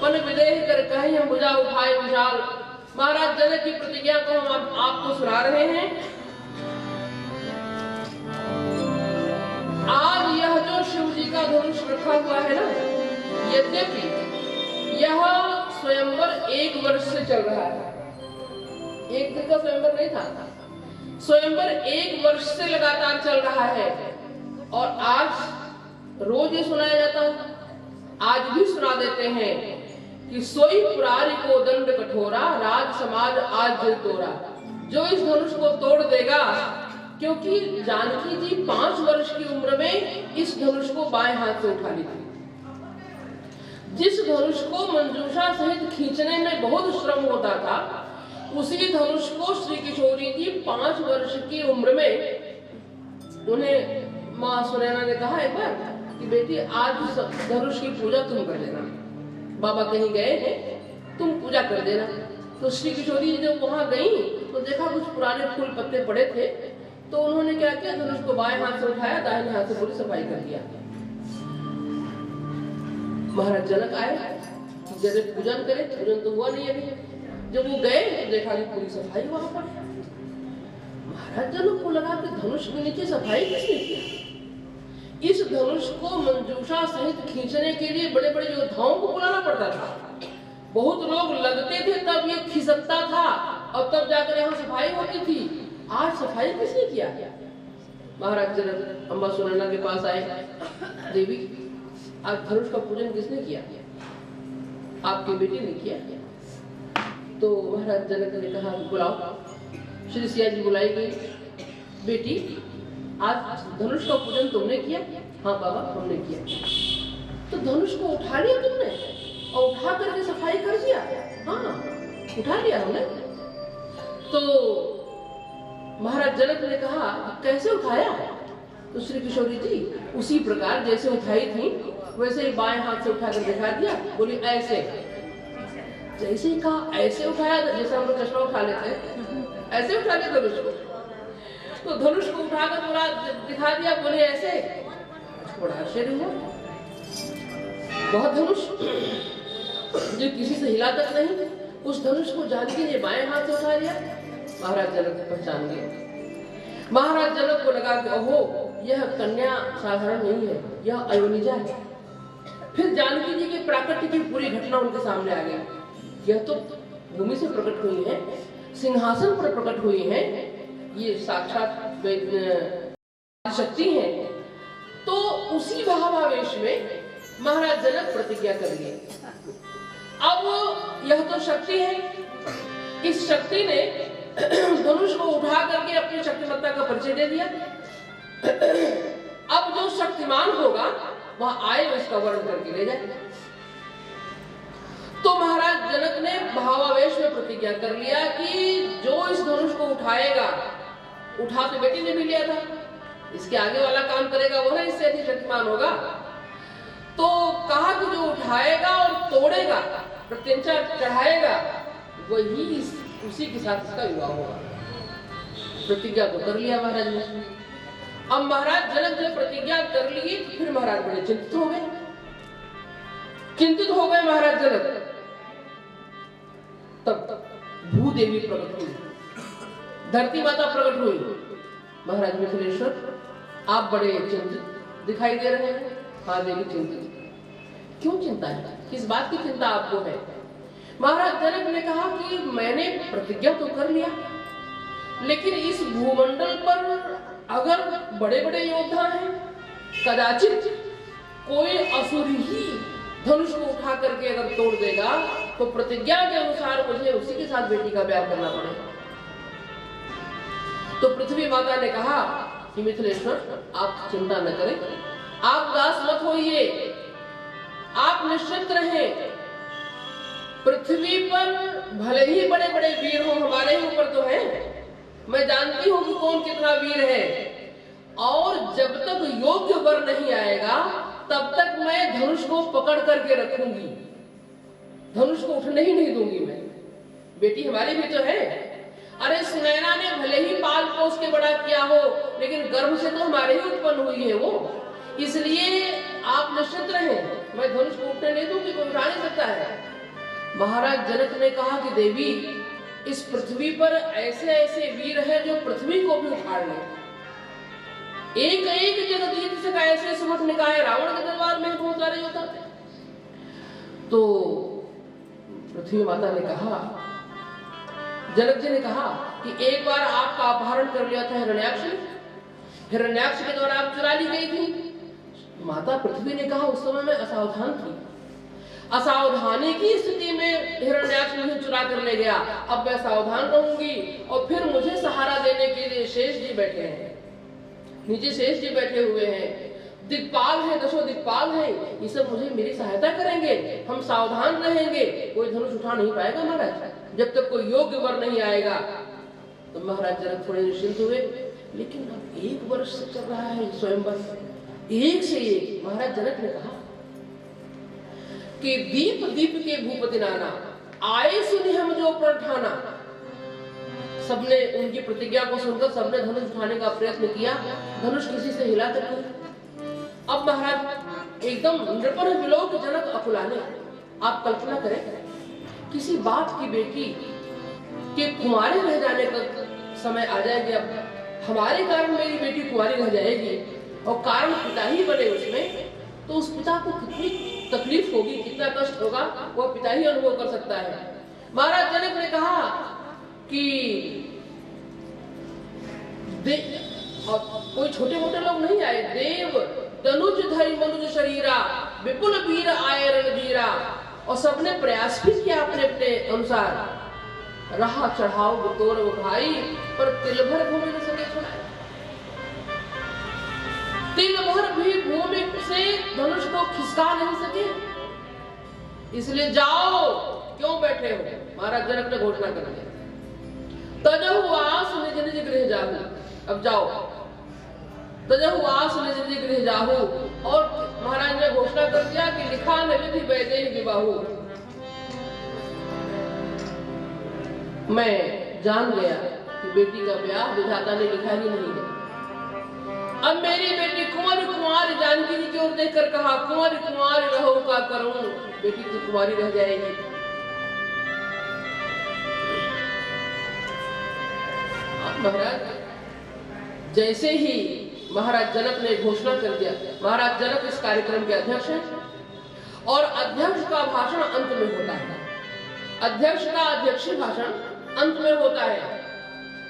पन विदेह कर कहीं हम भुजा उठाए विशाल। महाराज जनक की प्रतिज्ञा को हम आपको सुना रहे हैं। आज यह जो शिव जी का धनुष रखा हुआ है ना, यद्यपि यह स्वयंवर 1 वर्ष से चल रहा है, एक दिन का स्वयंवर नहीं था, स्वयंवर 1 वर्ष से लगातार चल रहा है। और आज रोज ये सुनाया जाता है, आज भी सुना देते हैं कि सोई पुरारी को दंड कठोरा, राज समाज आज दिल तोड़ा। जो इस धनुष को तोड़ देगा, क्योंकि जानकी जी 5 वर्ष की उम्र में इस धनुष को बाएं हाथ से उठा ली थी। जिस धनुष को मंजूषा सहित खींचने में बहुत श्रम होता था, उसी धनुष को श्री किशोरी जी 5 वर्ष की उम्र में, उन्हें माँ सुनैना ने कहा एक बार कि बेटी आज धनुष की पूजा तुम कर देना, बाबा कहीं गए हैं, तुम पूजा कर देना। तो श्री किशोरी जी जब वहां गई तो देखा कुछ पुराने फूल पत्ते पड़े थे, तो उन्होंने क्या किया, धनुष को बाएं हाथ से उठाया, दाहिने हाथ से पूरी सफाई कर दिया। महाराज जनक आए, जैसे पूजन करे, पूजन तो हुआ नहीं अभी। जब वो गए तो देखा कि पूरी सफाई वहां पर। महाराज जनक को लगा कि धनुष के नीचे सफाई किसने किया। इस धनुष को मंजूषा सहित खींचने के लिए बड़े बड़े योद्धाओं को बुलाना पड़ता था, बहुत लोग लगते थे, तब ये खिसकता था और तब जाकर यहाँ सफाई होती थी। आज सफाई किसने किया। महाराज जनक अम्बा सुनैना के पास आए, देवी आज धनुष का पूजन किसने किया, आपकी बेटी ने किया। तो महाराज जनक ने कहा बुलाओ। श्री सिया जी बुलाई गई, बेटी आज धनुष का पूजन तुमने किया। हाँ बाबा हमने किया। तो धनुष को उठा लिया तुमने और उठा करके सफाई कर दिया। हाँ उठा लिया हमने। तो महाराज जनक ने कहा कैसे उठाया। तो श्री किशोरी जी उसी प्रकार जैसे उठाई थी वैसे ही बाएं हाथ से उठाकर दिखा दिया। बोली ऐसे, जैसे ही कहा ऐसे उठाया, जैसे हम लोग चश्मा उठा लेते हैं ऐसे उठा लिया धनुष को। तो धनुष को उठाकर पूरा दिखा दिया, बोले ऐसे। बड़ा आश्चर्य हुआ, बहुत धनुष जो किसी से हिला तक नहीं, उस धनुष को जानकी ने बाएं हाथ से उठा लिया। महाराज जनक को पहचान गए। महाराज जनक को लगा कि ओहो यह कन्या साधारण नहीं है, यह अयोनिजा है। फिर जानकी जी के प्राकट्य की पूरी घटना उनके सामने आ गई। यह तो भूमि से प्रकट हुई है, सिंहासन पर प्रकट हुई है, ये साक्षात शक्ति है। तो उसी भावावेश में महाराज जनक प्रतिज्ञा कर लिए। अब यह तो शक्ति है, इस शक्ति ने धनुष को उठा करके अपनी शक्तिमत्ता का परिचय दे दिया। अब जो शक्तिमान होगा वह आए उसका वर्ण करके ले जाए। तो महाराज जनक ने भावावेश में प्रतिज्ञा कर लिया कि जो इस धनुष को उठाएगा, उठा तो बेटी ने भी लिया था, इसके आगे वाला काम करेगा वह इससे अधिक शक्तिमान होगा। तो कहा कि जो उठाएगा और तोड़ेगा, प्रत्यंचा चढ़ाएगा, वही उसी के साथ इसका विवाह होगा। प्रतिज्ञा तो कर लिया महाराज ने। अब महाराज जनक जब प्रतिज्ञा कर ली तो फिर महाराज बड़े चिंतित हो गए। चिंतित हो गए महाराज जनक। तब भूदेवी प्रकट हुई, धरती माता प्रकट हुई। महाराज मिथिलेश्वर आप बड़े चिंतित दिखाई दे रहे हैं। हाँ देवी चिंतित। क्यों चिंता है, किस बात की चिंता आपको है। महाराज जनक ने कहा कि मैंने प्रतिज्ञा तो कर लिया, लेकिन इस भूमंडल पर अगर बड़े बड़े योद्धा हैं, कदाचित कोई असुर ही धनुष को उठा करके अगर तोड़ देगा तो प्रतिज्ञा के अनुसार मुझे उसी के साथ बेटी का ब्याह करना पड़ेगा। तो पृथ्वी माता ने कहा कि मिथिलेश्वर आप चिंता न करें, आप उदास मत होइए, आप निश्चित रहें। पृथ्वी पर भले ही बड़े बड़े वीर हो, हमारे ही ऊपर तो है, मैं जानती हूं कि कौन कितना वीर है, और जब तक योग्य वर नहीं आएगा तब तक मैं धनुष को पकड़ करके रखूंगी, धनुष को उठने ही नहीं दूंगी मैं। बेटी हमारी भी तो है। अरे सुनैना ने भले ही पाल पोस के बड़ा किया हो, लेकिन गर्भ से तो हमारे ही उत्पन्न हुई है वो, इसलिए आप निश्चित रहें, मैं धनुष को उठने नहीं दूंगी, कोई उठा नहीं सकता है। महाराज जनक ने कहा कि देवी इस पृथ्वी पर ऐसे ऐसे वीर हैं जो पृथ्वी को भी उखाड़ लें, एक एक जगदीश से ऐसे सुमट निकाय रावण के दरबार में बहुत सारे योद्धा थे। तो पृथ्वी माता ने कहा, जनक जी ने कहा कि एक बार आपका अपहरण कर लिया था हिरण्याक्ष ने, हिरण्याक्ष के द्वारा आप चुरा ली गई थी। माता पृथ्वी ने कहा उस समय मैं असावधान थी, असावधानी की स्थिति में हिरण्याक्ष मुझे चुरा कर ले गया। अब मैं सावधान रहूंगी। और फिर मुझे सहारा देने के लिए शेष जी बैठे हैं, नीचे शेष जी बैठे हुए हैं, दिक्पाल है, दशो दिक्पाल है, ये सब मुझे मेरी सहायता करेंगे। हम सावधान रहेंगे, कोई धनुष उठा नहीं पाएगा महाराज जब तक कोई योग्य वर नहीं आएगा। तो महाराज जनक थोड़े निश्चिंत हुए। लेकिन अब 1 वर्ष से चल रहा है स्वयंवर, एक से एक। महाराज जनक ने कहा कि दीप दीप के भूपति नाना, आए सुनी हम जो प्रण ठाना। सबने उनकी प्रतिज्ञा को सुनकर सबने धनुष उठाने का प्रयत्न किया, धनुष किसी से हिला तक नहीं। अब महाराज एकदम नृपण विलोक जनक अकुलाने। आप कल्पना करें, किसी बाप की बेटी के कुंवारे रह जाने का समय आ जाएगी। अब हमारे कारण मेरी बेटी कुंवारी रह जाएगी और कारण पिता ही बने उसमें, तो उस पिता को कितनी तकलीफ होगी, कितना कष्ट होगा, वो पिता ही अनुभव कर सकता है। महाराज जनक ने कहा कि और कोई छोटे मोटे लोग नहीं आए, देव तनुज धरि मनुज शरीरा, विपुल वीर आए रणधीरा। और सबने प्रयास भी किया अपने अपने अनुसार। रहा चढ़ाओ बतौर भाई, पर तिल भर भूमि न सके छुड़ाए। तिल भर भी भूमि से धनुष को खिसका नहीं सके। इसलिए जाओ, क्यों बैठे हो? महाराज जनक ने घोषणा कर दी, तजहु आस निज निज गृह जाहु। अब जाओ, तजहु आस निज निज गृह जाहु। और महाराज ने घोषणा कर दिया कि लिखा न विधि वैदेही विवाहु। मैं जान गया कि बेटी का ब्याह विधाता ने लिखा ही नहीं है। अब मेरी बेटी कुंवर कुंवारी जानकी जी की ओर देखकर कहा, कुंवर कुंवारी रहो का करूं, बेटी तो कुंवारी रह जाएगी। महाराज जैसे ही महाराज जनक ने घोषणा कर दिया, महाराज जनक इस कार्यक्रम के अध्यक्ष हैं और अध्यक्ष का भाषण अंत में होता है। अध्यक्ष का अध्यक्षीय भाषण अंत में होता है।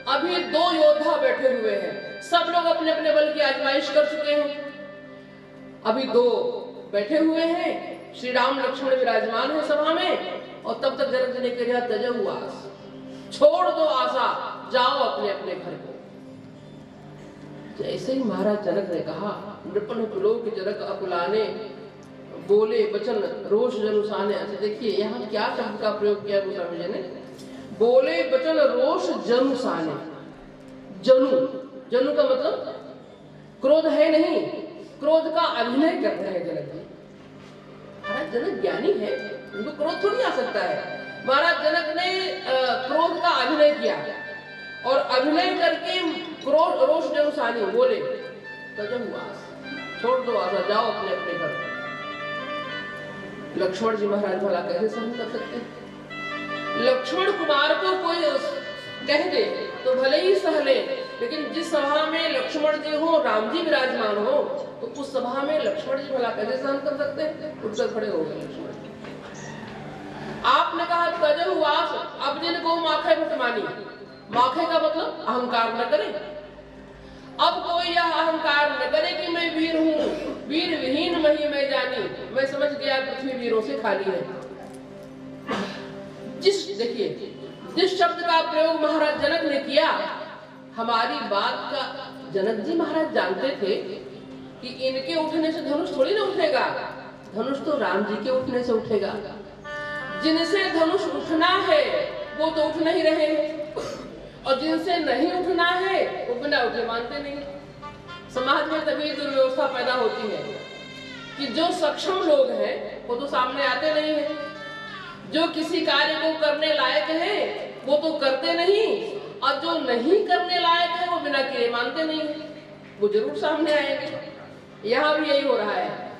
अभी 2 योद्धा बैठे हुए हैं, सब लोग अपने अपने बल की आजमाइश कर चुके हैं। अभी 2 बैठे हुए हैं, श्री राम लक्ष्मण विराजमान है सभा में। और तब तक जनक जी ने कहा, तजहु आस, छोड़ दो आशा, जाओ अपने अपने घर को। जैसे ही महाराज जनक ने कहा, नृपण विलोक जनक अकुलाने, बोले बचन रोष जनुसाने। अच्छा देखिए यहाँ क्या शब्द का प्रयोग किया गोस्वामी जी ने, बोले बचन रोष जनुसाने। जनु, जनु का मतलब क्रोध है नहीं, क्रोध का अभिनय कर रहे हैं जनक जी। महाराज जनक ज्ञानी है, उनको क्रोध थोड़ी आ सकता है। महाराज जनक ने क्रोध का अभिनय किया और अभिनय करके क्रोध रोष जनुसानी बोले, तजहु आस, छोड़ दो आशा, जाओ अपने अपने घर। लक्ष्मण जी महाराज भला कैसे सहन कर सकते हैं? लक्ष्मण कुमार को कोई कह दे तो भले ही सह ले, लेकिन जिस सभा में लक्ष्मण जी हो, राम जी विराजमान हो, तो उस सभा में लक्ष्मण जी भला कैसे सहन कर सकते हैं? उठकर खड़े हो गए लक्ष्मण। आपने कहा तजहु आस, अब जिनको माखे भटमानी, माखे का मतलब अहंकार न करे। अब कोई यह अहंकार न करे कि मैं वीर हूँ, वीर विहीन मही मैं जानी, मैं समझ गया पृथ्वी वीरों से खाली है। देखिए जिस शब्द का प्रयोग महाराज जनक ने किया, हमारी बात का जनक जी महाराज जानते थे कि इनके उठने से धनुष थोड़ी ना उठेगा, धनुष तो राम जी के उठने से उठेगा। जिनसे धनुष उठना है वो तो उठ नहीं रहे हैं, और जिनसे नहीं उठना है वो बिना उठे मानते नहीं। समाज में तभी दुर्व्यवस्था पैदा होती है कि जो सक्षम लोग हैं वो तो सामने आते नहीं है, जो किसी कार्य को करने लायक है वो तो करते नहीं, और जो नहीं करने लायक है वो बिना किए मानते नहीं है, वो जरूर सामने आएंगे। यहाँ भी यही हो रहा है,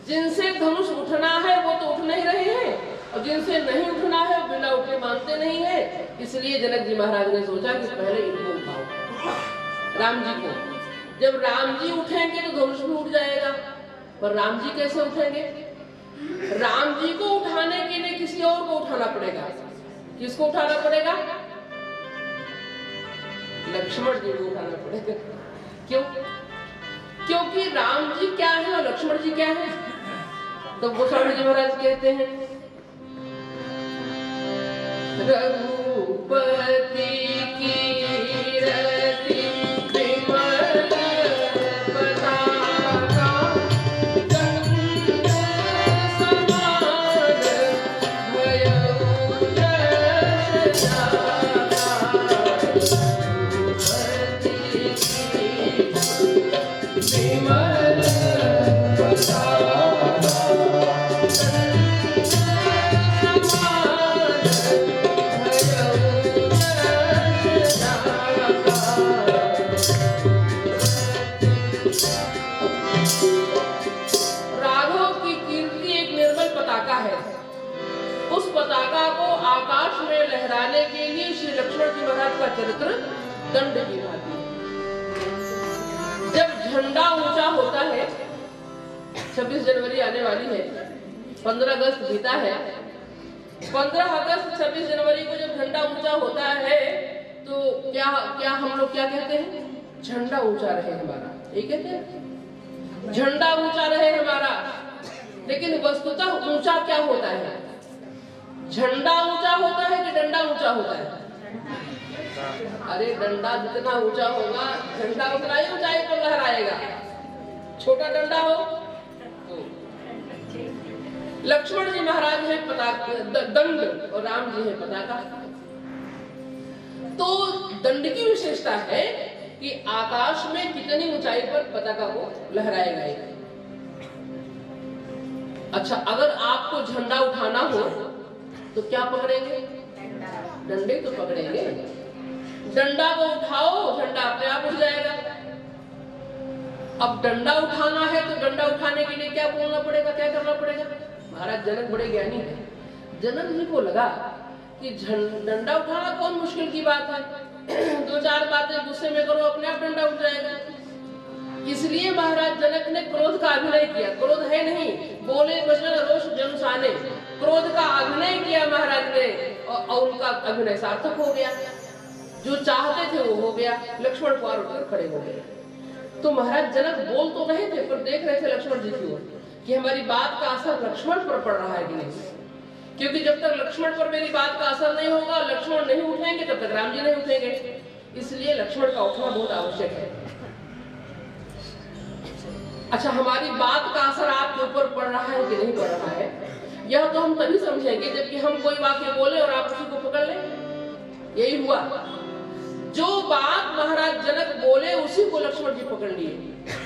जिनसे धनुष उठना है वो तो उठ नहीं रहे हैं, और जिनसे नहीं उठना है वो बिना उठे मानते नहीं है। इसलिए जनक जी महाराज ने सोचा कि पहले इनको उठाओ, राम जी को। जब राम जी उठेंगे तो धनुष भी उठ जाएगा, पर राम जी कैसे उठेंगे? राम जी को उठाने के लिए किसी और को उठाना पड़ेगा। किसको उठाना पड़ेगा? लक्ष्मण जी को उठाना पड़ेगा। क्यों? क्योंकि राम जी क्या है और लक्ष्मण जी क्या है? तो गोस्वामी जी महाराज कहते हैं, रघुपति की रति विमल पताका, गंध समान भयउ यश जाता। रघुपति की विमल पताका, पताका को आकाश में लहराने के लिए श्री लक्ष्मण जी महाराज का चरित्र दंड की भांति। जब झंडा ऊंचा होता है, 26 जनवरी आने वाली है, 15 अगस्त बीता है, 15 अगस्त 26 जनवरी को जब झंडा ऊंचा होता है तो क्या हम लोग क्या कहते हैं? झंडा ऊंचा रहे हमारा, ये कहते हैं झंडा ऊंचा रहे हमारा। लेकिन वस्तुतः ऊंचा क्या होता है? झंडा ऊंचा होता है कि डंडा ऊंचा होता है? अरे डंडा जितना ऊंचा होगा झंडा उतना ही ऊंचाई पर लहराएगा। छोटा डंडा हो तो लक्ष्मण जी महाराज है पताका दंड और राम जी है पताका। तो दंड की विशेषता है कि आकाश में कितनी ऊंचाई पर पताका को लहराएगा। अच्छा, अगर आपको झंडा उठाना हो तो क्या पकड़ेंगे? डंडे तो पकड़ेंगे। डंडा को उठाओ, झंडा अपने आप उठ जाएगा। अब डंडा उठाना है तो डंडा उठाने के लिए क्या बोलना पड़ेगा, क्या करना पड़ेगा? महाराज जनक बड़े ज्ञानी है। जनक जी को लगा कि डंडा उठाना कौन मुश्किल की बात है, 2-4 बातें गुस्से में करो, अपने आप डंडा उठ जाएगा। इसलिए महाराज जनक ने क्रोध का अभिनय किया। क्रोध है नहीं, बोले वचन रोष जनुसाने, क्रोध का अभिनय किया महाराज ने और उनका अभिनय सार्थक हो गया। जो चाहते थे वो हो गया। लक्ष्मण कुमार उठकर खड़े हो गए। तो महाराज जनक बोल तो रहे थे पर देख रहे थे लक्ष्मण जी की ओर कि हमारी बात का असर लक्ष्मण पर पड़ रहा है कि नहीं। क्योंकि जब तक लक्ष्मण पर मेरी बात का असर नहीं होगा, लक्ष्मण नहीं उठेंगे, तब तक राम जी नहीं उठेंगे। इसलिए लक्ष्मण का उठना बहुत आवश्यक है। अच्छा, हमारी बात का असर आपके ऊपर पड़ रहा है कि नहीं पड़ रहा है, यह तो हम तभी समझेंगे जबकि हम कोई वाक्य बोले और आप उसी को पकड़ लें। यही हुआ। जो बात महाराज जनक बोले उसी को लक्ष्मण जी पकड़ लिए।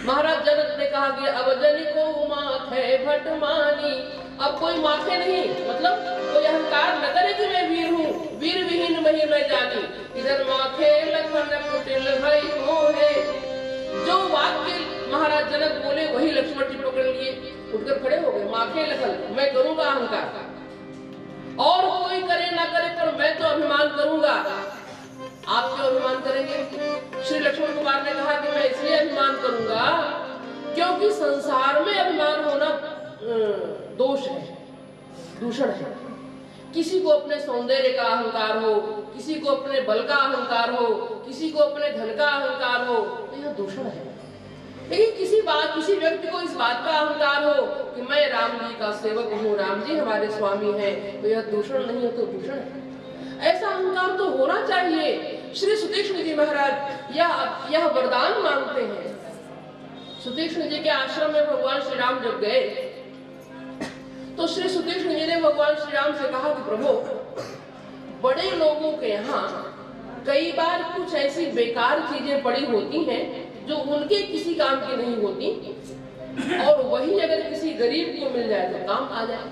महाराज जनक ने कहा कि अब जनिको माथे भट मानी। अब कोई माथे नहीं, मतलब कोई अहंकार न करे कि मैं वीर हूँ, वीर विहीन मही मैं जानी। इधर माथे लखन कुटिल भई मोहे। जो वाक्य महाराज जनक बोले वही लक्ष्मण जी पकड़ लिए, उठकर खड़े हो गए। माथे लखन, मैं करूंगा अहंकार, और कोई करे ना करे पर मैं तो अभिमान करूंगा। आप क्यों अभिमान करेंगे? श्री लक्ष्मण कुमार ने कहा कि मैं इसलिए अभिमान करूंगा क्योंकि संसार में अभिमान होना दोष है, दूषण है। किसी को अपने सौंदर्य का अहंकार हो, किसी को अपने बल का अहंकार हो, किसी को अपने धन का अहंकार हो, तो यह दूषण है। लेकिन किसी व्यक्ति को इस बात का अहंकार हो कि मैं राम जी का सेवक हूँ, राम जी हमारे स्वामी हैं, तो यह दूषण नहीं है, तो भूषण है। ऐसा अहंकार तो होना चाहिए। श्री सुतीक्ष्ण जी महाराज यह वरदान मांगते हैं। सुतीक्ष्ण जी के आश्रम में भगवान श्री राम जब गए तो श्री सुतीक्ष्ण जी ने भगवान श्री राम से कहा कि प्रभु, बड़े लोगों के यहाँ कई बार कुछ ऐसी बेकार चीजें पड़ी होती हैं जो उनके किसी काम की नहीं होती, और वही अगर किसी गरीब को मिल जाए तो काम आ जाए।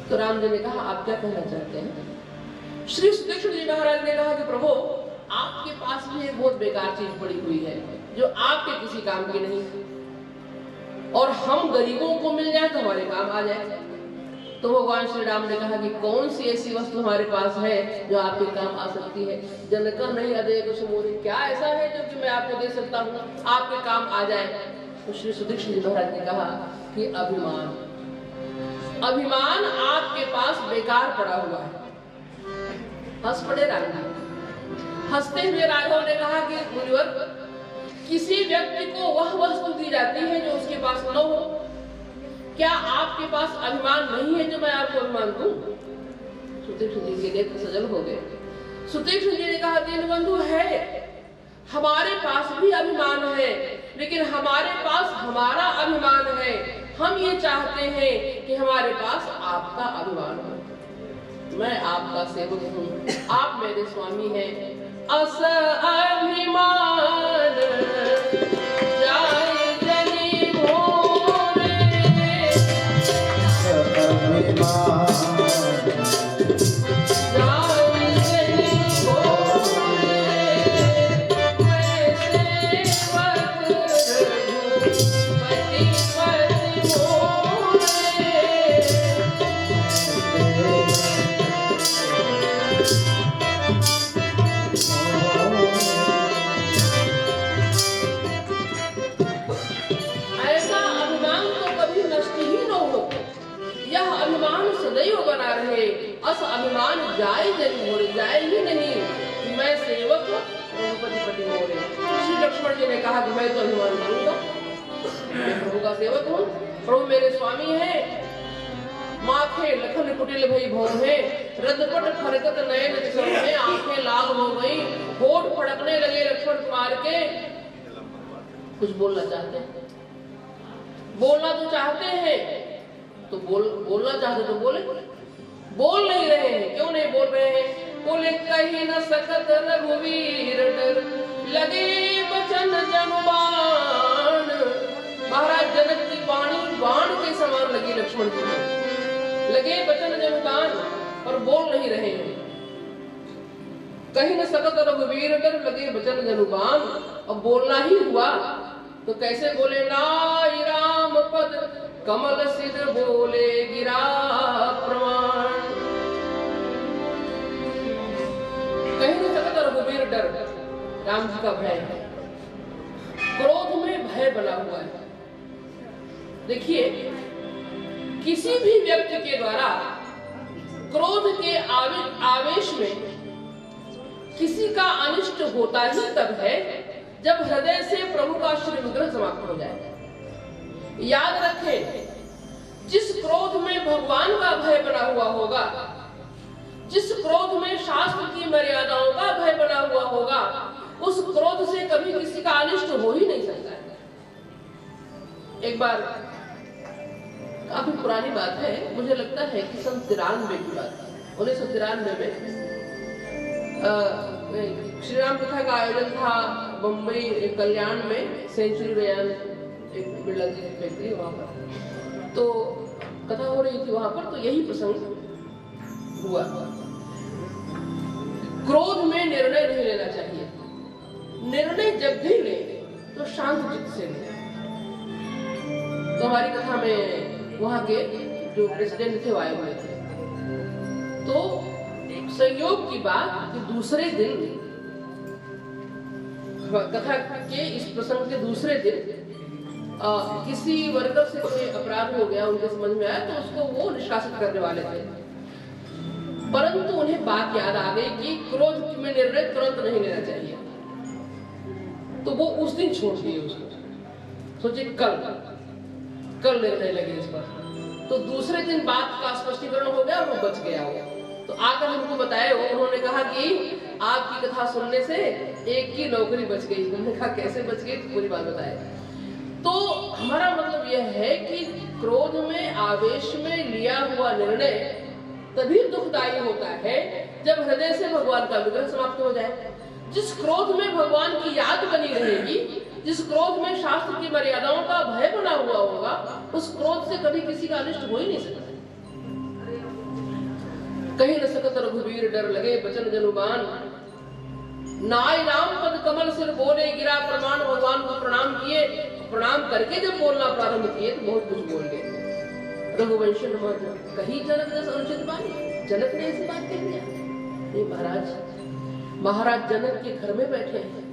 तो राम जी ने कहा, आप क्या कहना चाहते हैं? श्री सुतीक्ष्ण जी महाराज ने कहा कि प्रभु, आपके पास भी एक बहुत बेकार चीज पड़ी हुई है जो आपके किसी काम की नहीं, और हम गरीबों को मिल जाए तो हमारे काम आ जाए। तो भगवान श्री राम ने कहा कि कौन सी ऐसी वस्तु हमारे पास है जो आपके काम आ सकती है। जनक नहीं अदेव सुमोरे, क्या ऐसा है जो कि मैं आपको दे सकता हूँ, आपके काम आ जाए। तो श्री सुदीक्षित जी महाराज ने कहा कि अभिमान, अभिमान आपके पास बेकार पड़ा हुआ है। हंस पड़े राघव। हंसते हुए राघव ने कहा कि मुनिवर, किसी व्यक्ति को वह वस्तु दी जाती है जो उसके पास न हो। क्या आपके पास अभिमान नहीं है जो मैं आपको अभिमान दूं? सुतीक्ष्ण जी के नेत्र सजल हो गए। सुतीक्ष्ण जी ने कहा, दीनबंधु है, हमारे पास भी अभिमान है, लेकिन हमारे पास हमारा अभिमान है। हम ये चाहते हैं कि हमारे पास आपका अभिमान हो। मैं आपका सेवक हूँ, आप मेरे स्वामी हैं। अस अभिमान जाय जनि भोरे, अभिमान जाय जनि भोरे, मैं सेवक रघुपति पति मोरे। ऐसा अभिमान तो कभी नष्ट ही न हो, यह अभिमान सदैव बना रहे। अस अभिमान जाए जनि मोरे, जाए ही नहीं, मैं सेवक रघुपति पति मोरे। श्री लक्ष्मण जी ने कहा कि मैं तो अभिमान करूंगा, मैं प्रभु का सेवक हूँ, प्रभु मेरे स्वामी हैं। माथे लखन कुटिल भई भौं है, रदपट फरकत नयन दिसम है, आंखें लाल हो गई, होठ फड़कने लगे लक्ष्मण कुमार के। कुछ बोलना चाहते हैं, बोलना तो चाहते हैं, तो बोलना चाहते तो बोले, बोल नहीं रहे हैं। क्यों नहीं बोल रहे हैं? बोले कहीं न सकत रघुवीर डर, लगे बचन जनुबाण। महाराज जनक की वाणी बाण के समान लगी लक्ष्मण जी को, लगे बचन जनुबाण, और बोल नहीं रहे हैं। कहीं न सकत रघुवीर डर, लगे बचन जनुबाण। अब बोलना ही हुआ तो कैसे बोले? नाई राम पद कमल सिद्ध, बोले गिरा प्रमाण। कहीं न सकत रघुवीर डर, राम जी का भय है, क्रोध में भय बना हुआ है। देखिए, किसी भी व्यक्ति के द्वारा क्रोध के आवेश में किसी का अनिष्ट होता ही तब है जब हृदय से प्रभु का श्री विग्रह समाप्त हो जाए। याद रखें, जिस क्रोध में भगवान का भय बना हुआ होगा, जिस क्रोध में शास्त्र की मर्यादाओं का भय बना हुआ होगा, उस क्रोध से कभी किसी का अनिष्ट हो ही नहीं सकता है। एक बार, काफी पुरानी बात है, मुझे लगता है कि सन 93 की बात है। 1993 में श्री राम कथा का आयोजन था बम्बई कल्याण में, सेंचुरी रयान एक बिरला जी फैक्ट्री वहां पर, तो कथा हो रही थी वहां पर। तो यही प्रसंग हुआ। क्रोध में निर्णय नहीं लेना चाहिए। निर्णय जब भी ले तो शांत चित्त से ले। तो हमारी कथा में वहां के जो प्रेसिडेंट थे वो आए हुए थे। तो संयोग की बात कि दूसरे दिन कथा के इस प्रसंग के दूसरे दिन किसी वर्कर से कोई अपराध हो गया, उनके समझ में आया, तो उसको वो निष्कासित करने वाले थे। परंतु उन्हें बात याद आ गई कि क्रोध में निर्णय तुरंत नहीं लेना चाहिए, तो वो उस दिन छोड़ दिए उसको। सोचे कल निर्णय लगे इस पर। तो दूसरे दिन बात का स्पष्टीकरण हो गया और वो बच गया। तो आकर हमको बताए, उन्होंने कहा कि आपकी कथा सुनने से एक की नौकरी बच गई। हमने कहा कैसे बच गई, तो पूरी बात बताए। तो हमारा मतलब यह है कि क्रोध में आवेश में लिया हुआ निर्णय तभी दुखदायी होता है जब हृदय से भगवान का विग्रह समाप्त हो जाए। जिस क्रोध में भगवान की याद बनी रहेगी, जिस क्रोध में शास्त्र की मर्यादाओं का भय बना हुआ होगा, उस क्रोध से कभी किसी का अनिष्ट हो ही नहीं सकता। कहीं न सकत रघुवीर डर, लगे बचन जनुबान। नाई राम पद कमल सिर, बोले गिरा प्रमाण। भगवान को प्रणाम किए, प्रणाम करके जब बोलना प्रारंभ किए तो बहुत कुछ बोल गए। रघुवंश कही जनक दस अनुचित बानी। जनक ने ऐसी बात कह दिया? नहीं महाराज, महाराज जनक के घर में बैठे हैं,